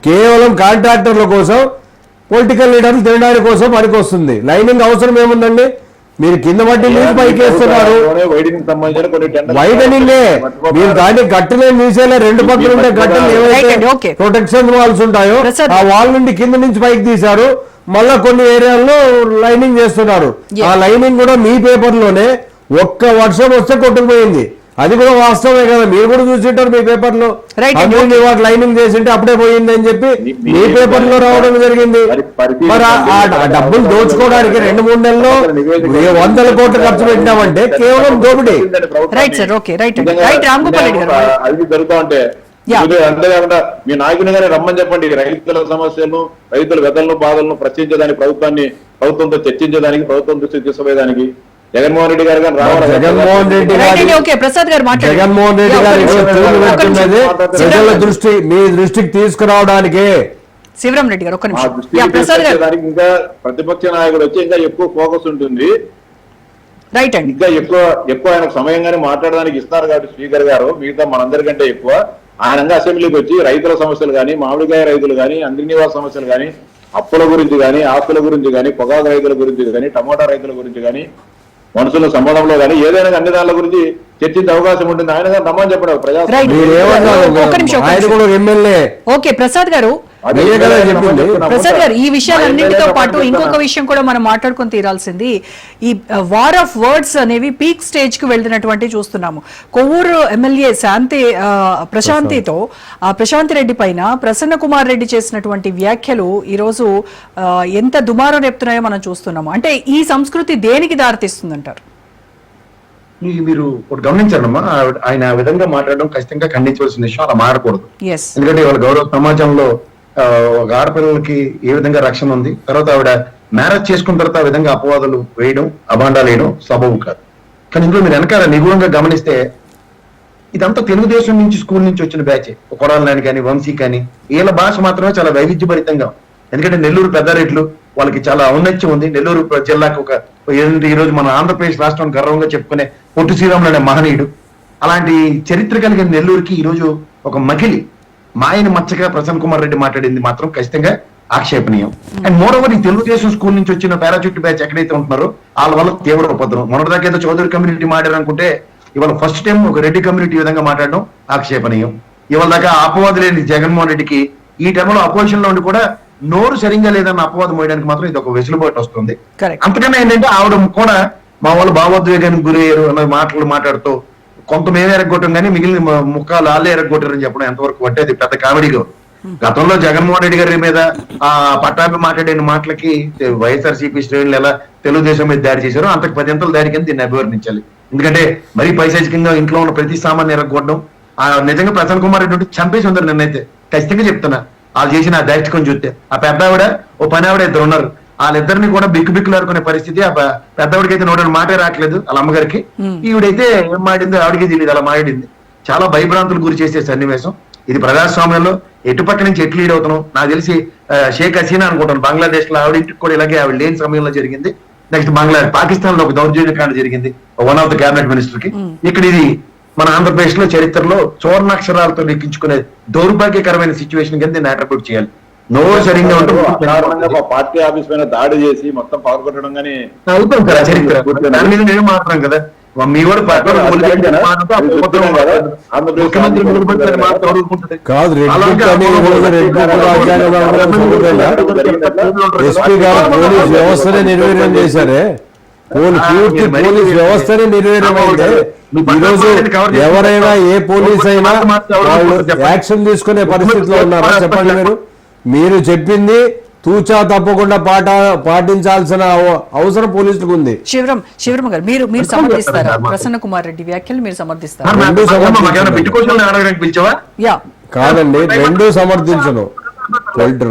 కేవలం కాంట్రాక్టర్ల కోసం, పొలిటికల్ లీడర్లు తినడానికి కోసం పనికి వస్తుంది. లైనింగ్ అవసరం ఏముందండి? మీరు కింద మట్టి నీళ్ళు పైకి వేస్తున్నారు. వైడనింగే మీరు దాన్ని గట్టులేని తీసేలా 2 పక్కలు ఉండే గట్టులు ఏవైతే ప్రొటెక్షన్ వాల్స్ ఉంటాయో ఆ వాల్ నుండి కింద నుంచి పైకి తీశారు. మళ్ళా కొన్ని ఏరియాల్లో లైనింగ్ చేస్తున్నారు. ఆ లైనింగ్ కూడా మీ పేపర్ లోనే ఒక్క వర్షం వస్తే కొట్టుకుపోయింది. అది కూడా వాస్తవమే కదా, మీరు కూడా చూసింటారు మీ పేపర్ లో. లైనింగ్ చేసింటే అప్పుడే పోయింది అని చెప్పి మీ పేపర్ లో రావడం జరిగింది. మరి ఆ డబ్బులు దోచుకోవడానికి 2-3 నెలల్లో 100 కోట్లు ఖర్చు పెట్టినామంటే కేవలం దోపిడీ. అది జరుగుతా ఉంటే అంతేకాకుండా మీ నాయకునిగానే రమ్మని చెప్పండి. రైతుల సమస్యలను, రైతుల వ్యతలను, బాధలను ప్రశ్నించడానికి, ప్రభుత్వంతో చర్చించడానికి, ప్రభుత్వం దృష్టికి తీసుకుపోయేదానికి జగన్మోహన్ రెడ్డి గారు ప్రజల మీ దృష్టికి తీసుకురావడానికి శివరాం రెడ్డి గారు ఇంకా ప్రతిపక్ష నాయకుడు వచ్చి ఇంకా ఎక్కువ ఫోకస్ ఉంటుంది. రైట్ అండి. ఇంకా ఎక్కువ ఆయనకు సమయంగానే మాట్లాడడానికి ఇస్తారు కాబట్టి స్పీకర్ గారు మిగతా మనందరికంటే ఎక్కువ ఆయన అసెంబ్లీకి వచ్చి రైతుల సమస్యలు కానీ, మామిడికాయ రైతులు కానీ, అంద్రినివాస సమస్యలు కానీ, అప్పుల గురించి కానీ, ఆస్తుల గురించి కానీ, పొగాకు రైతుల గురించి కానీ, టమోటా రైతుల గురించి కానీ, మనుషుల సంబంధంలో కానీ ఏదైనా అన్ని దానిల గురించి చర్చించే అవకాశం ఉంటుంది. ఆయన రమ్మని చెప్పడం ప్రసాద్ గారు ఈ విషయాలన్నింటితో పాటు ఇంకొక విషయం కూడా మనం మాట్లాడుకొని తీరాల్సింది. ఈ వార్ ఆఫ్ వర్డ్స్ అనేవి పీక్ స్టేజ్ కు వెళ్తున్నటువంటి చూస్తున్నాము. కొవ్వూరు ఎమ్మెల్యే ప్రశాంతి రెడ్డి పైన ప్రసన్న కుమార్ రెడ్డి చేసినటువంటి వ్యాఖ్యలు ఈ రోజు ఎంత దుమారం రేపుతున్నాయో మనం చూస్తున్నాము. అంటే ఈ సంస్కృతి దేనికి దారితీస్తుందంటారు? మీరు గమనించారమ్మా, ఆయన ఆ విధంగా మాట్లాడడం ఖచ్చితంగా ఖండించవలసిన విషయం. అలా మారకూడదు. ఎందుకంటే వాళ్ళ గౌరవ సమాజంలో ఒక ఆడపిల్లలకి ఏ విధంగా రక్షణ ఉంది, తర్వాత ఆవిడ మ్యారేజ్ చేసుకున్న తర్వాత ఆ విధంగా అపవాదాలు వేయడం, అభాండాలు వేయడం సబబు కాదు. కానీ ఇందులో మీరు వెనకాల నిగూఢంగా గమనిస్తే ఇదంతా తెలుగుదేశం నుంచి స్కూల్ నుంచి వచ్చిన బ్యాచ్. కొడాలని కానీ, వంశీ కానీ, వీళ్ళ భాష మాత్రమే చాలా వైవిధ్యభరితంగా. ఎందుకంటే నెల్లూరు పెద్దారెడ్లు వాళ్ళకి చాలా ఔన్నత్యం ఉంది. నెల్లూరు జిల్లాకు ఈ రోజు మన ఆంధ్రప్రదేశ్ రాష్ట్రాన్ని గర్వంగా చెప్పుకునే పొట్టి శ్రీరాములు అనే మహనీయుడు. అలాంటి చరిత్ర కలిగిన నెల్లూరుకి ఈ రోజు ఒక మకిలి మాయని మచ్చగా ప్రసన్న కుమార్ రెడ్డి మాట్లాడింది మాత్రం ఖచ్చితంగా ఆక్షేపణీయం. అండ్ మోర్ ఓవర్ ఈ తెలుగుదేశం స్కూల్ నుంచి వచ్చిన పారాచూట్ బ్యాచ్ ఎక్కడైతే ఉంటున్నారో వాళ్ళ వల్ల తీవ్ర ఉపద్రవం. మొన్నటిదాకా ఏదో చౌదరి కమ్యూనిటీ మాట్లాడారనుకుంటే ఇవాళ ఫస్ట్ టైం ఒక రెడ్డి కమ్యూనిటీ విధంగా మాట్లాడడం ఆక్షేపణీయం. ఇవాళ దాకా అపవాదు లేని జగన్మోహన్ రెడ్డికి ఈ టైంలో అపోజిషన్ లో ఉండి కూడా నోరు సరిగ్గా లేదన్న అపవాదం వేయడానికి మాత్రం ఇది ఒక వెసులుబాటు వస్తుంది. అంతకన్నా ఏంటంటే ఆవిడ కూడా మా వాళ్ళు భావోద్వేగానికి గురయ్యారు అన్న మాటలు మాట్లాడుతూ కొంత మేమే ఎరగొట్టం కానీ మిగిలిన ముఖాలు వాళ్ళే ఎరగొట్టారని చెప్పడం ఎంతవరకు అంటే అది పెద్ద కామెడీగా. గతంలో జగన్మోహన్ రెడ్డి గారి మీద ఆ పట్టాభి మాట్లాడిన మాటలకి వైఎస్ఆర్సీపీ శ్రేణులు ఎలా తెలుగుదేశం మీద దాడి చేశారో అంతకు 10 అంతల దాడి కింద దీన్ని అభివర్ణించాలి. ఎందుకంటే మరీ పైశాచికంగా ఇంట్లో ఉన్న ప్రతి సామాన్ని ఎరగొట్టడం నిజంగా ప్రసన్న కుమార్ రెడ్డి చంపేసి ఉందరు నిన్నైతే ఖచ్చితంగా చెప్తున్నా. వాళ్ళు చేసిన ఆ దాష్టికం చూస్తే ఆ పెద్ద ఆవిడ ఓ పని ఆవిడ 2 ఉన్నారు. వాళ్ళిద్దరిని కూడా బిక్కులాడుకునే పరిస్థితి. ఆ పెద్దవాడికి అయితే నోడని మాటే రావట్లేదు వాళ్ళ అమ్మగారికి. ఈవిడైతే ఏం మాడిందో ఆవిడకి తెలియదు అలా మాడింది. చాలా భయభ్రాంతులు గురి చేసే సన్నివేశం. ఇది ప్రజాస్వామ్యంలో ఎటుపక్క నుంచి ఎట్లు లీడ్ అవుతున్నాం నాకు తెలిసి షేక్ హసీనా అనుకుంటాను బంగ్లాదేశ్ లో ఆవిడ ఇంటికి కూడా ఇలాగే ఆవిడ లేని సమయంలో జరిగింది. నెక్స్ట్ పాకిస్తాన్ లో ఒక దౌర్జన్యకాండ జరిగింది one of the cabinet minister కి. ఇక్కడ ఇది మన ఆంధ్రప్రదేశ్ లో చరిత్రలో సువర్ణాక్షరాలతో లెక్కించుకునే దౌర్భాగ్యకరమైన సిచ్యువేషన్ కింద దీన్ని అట్రిబ్యూట్ చేయాలి. నోరు సరిగ్గా అకారణంగా మా పార్టీ ఆఫీస్ పైన దాడి చేసి మొత్తం పగలగొట్టడం కానీ అవుతాం కదా చరిత్ర. దాని మీద నేను మాట్లాడడం కదా మీ కూడా ముఖ్యమంత్రి కాదు ఎస్పీ గారు పోలీస్ వ్యవస్థనే నిర్వీర్యం చేశారే. పూర్తి పోలీస్ వ్యవస్థనే నిర్వీర్యం అయితే ఈరోజు ఎవరైనా ఏ పోలీస్ అయినా వాళ్ళు యాక్షన్ తీసుకునే పరిస్థితిలో ఉన్నారా చెప్పండి. మీరు చెప్పింది తూచా తప్పకుండా పాటించాల్సిన అవసరం పోలీసులకు ఉంది. శివరామ్ గారు మీరు సమర్థిస్తారా ప్రసన్న కుమార్ రెడ్డి వ్యాఖ్యలు? మీరు సమర్థిస్తారా? కాదండి, రెండు సమర్థించను.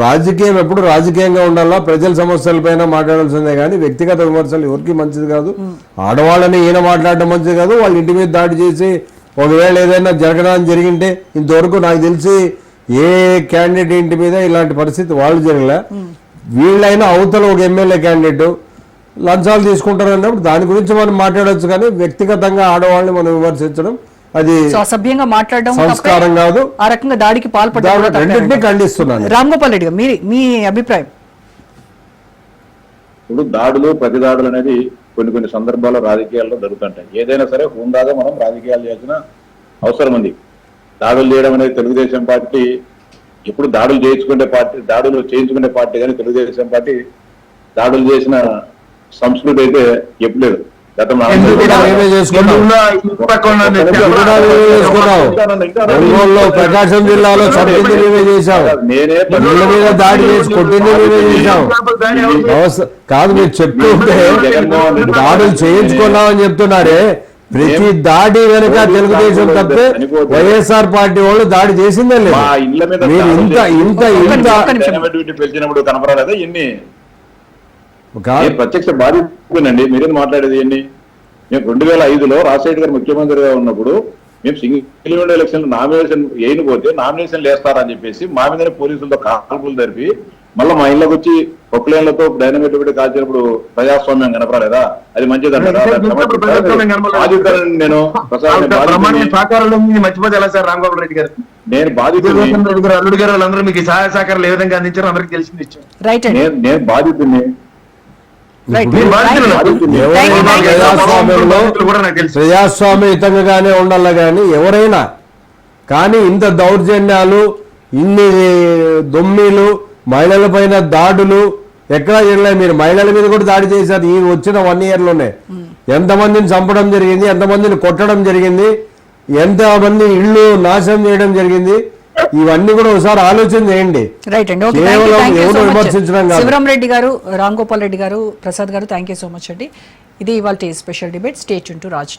రాజకీయం ఎప్పుడు రాజకీయంగా ఉండాలా, ప్రజల సమస్యలపైన మాట్లాడాల్సిందే కానీ వ్యక్తిగత విమర్శలు ఎవరికి మంచిది కాదు. ఆడవాళ్ళని ఈయన మాట్లాడడం మంచిది కాదు. వాళ్ళ ఇంటి మీద దాడి చేసి ఒకవేళ ఏదైనా జరగడానికి జరిగింటే ఇంతవరకు నాకు తెలిసి ఏ క్యాండిడేట్ ఇంటి మీద ఇలాంటి పరిస్థితి వాళ్ళు జరగలే. వీళ్ళైనా అవతల ఒక ఎమ్మెల్యే క్యాండిడేట్ లంచాలు తీసుకుంటారు అన్నప్పుడు దాని గురించి మనం మాట్లాడవచ్చు, కానీ వ్యక్తిగతంగా ఆడవాళ్ళని మనం విమర్శించడం అది అసభ్యంగా మాట్లాడడం సంస్కారం కాదు. ఆ రకంగా దాడికి పాల్పడడం రెండింటినీ ఖండిస్తున్నాను. రామ్ గోపాల్ రెడ్డి గారు మీ అభిప్రాయం? ఇప్పుడు దాడులు ప్రతి దాడులు అనేది కొన్ని సందర్భాల్లో రాజకీయాల్లో జరుగుతుంటాయి. ఏదైనా సరే హుందాగా మనం రాజకీయాలు చేయాల్సిన అవసరం ఉంది. దాడులు చేయడం అనేది తెలుగుదేశం పార్టీ ఎప్పుడు దాడులు చేయించుకునే పార్టీ కానీ తెలుగుదేశం పార్టీ దాడులు చేసిన సంస్కృతి అయితే ఎప్పుడు లేదు. ప్రకాశం జిల్లాలో చంపింది మేమే చేశాం, ఇళ్ళ మీద దాడి చేసి కొట్టింది మేమే చేశాం. కాదు మీరు చెప్తుంటే దాడులు చేయించుకున్నామని చెప్తున్నారే. ప్రతి దాడి వెనుక తెలుగుదేశం తప్పే వైఎస్ఆర్ పార్టీ వాళ్ళు దాడి చేసిందే లేదు. మీరు పెంచినప్పుడు కనపరాలేదా ఎన్ని ప్రత్యక్ష బాధితునండి మీరేం మాట్లాడేది ఎన్ని? మేము 2005లో రాజశేఖర్ గారు ముఖ్యమంత్రిగా ఉన్నప్పుడు మేము సింగిల్ విండో ఎలక్షన్ నామినేషన్ వేయకపోతే నామినేషన్లు వేస్తారని చెప్పేసి మా మీదనే పోలీసులతో కాల్పులు జరిపి మళ్ళీ మా ఇళ్ళకి వచ్చి ఒక్కలేళ్లతో డైనమిట్ పెట్టి కాల్చినప్పుడు ప్రజాస్వామ్యం కనపరాలేదా? అది మంచిదంటారా? నేను మర్చిపోతే ఎలా సార్ రామ్ గోపాల్ రెడ్డి గారు? నేను బాధితుడిని, అల్లుడు గారు వాళ్ళందరూ మీకు సహాయ సహకారాలు ఏ విధంగా అందించారో అందరికి తెలిసింది ఇచ్చాం. నేను బాధితుడిని. ప్రజాస్వామ్యయుతంగానే ఉండాలి కానీ ఎవరైనా కానీ ఇంత దౌర్జన్యాలు, ఇన్ని దొమ్మిలు, మహిళల పైన దాడులు ఎక్కడా చేయలే. మీరు మహిళల మీద కూడా దాడి చేశారు ఈ వచ్చిన 1 year లోనే. ఎంతమందిని చంపడం జరిగింది, ఎంతమందిని కొట్టడం జరిగింది, ఎంతమంది ఇళ్ళు నాశనం చేయడం జరిగింది, ఇవన్నీ కూడా ఒకసారి ఆలోచన చేయండి. రైట్ అండి, శివరామ్ రెడ్డి గారు, రామ్ గోపాల్ రెడ్డి గారు, ప్రసాద్ గారు, థ్యాంక్ యూ సో మచ్ అండి. ఇది ఇవాళ special debate. Stay tune to Raj.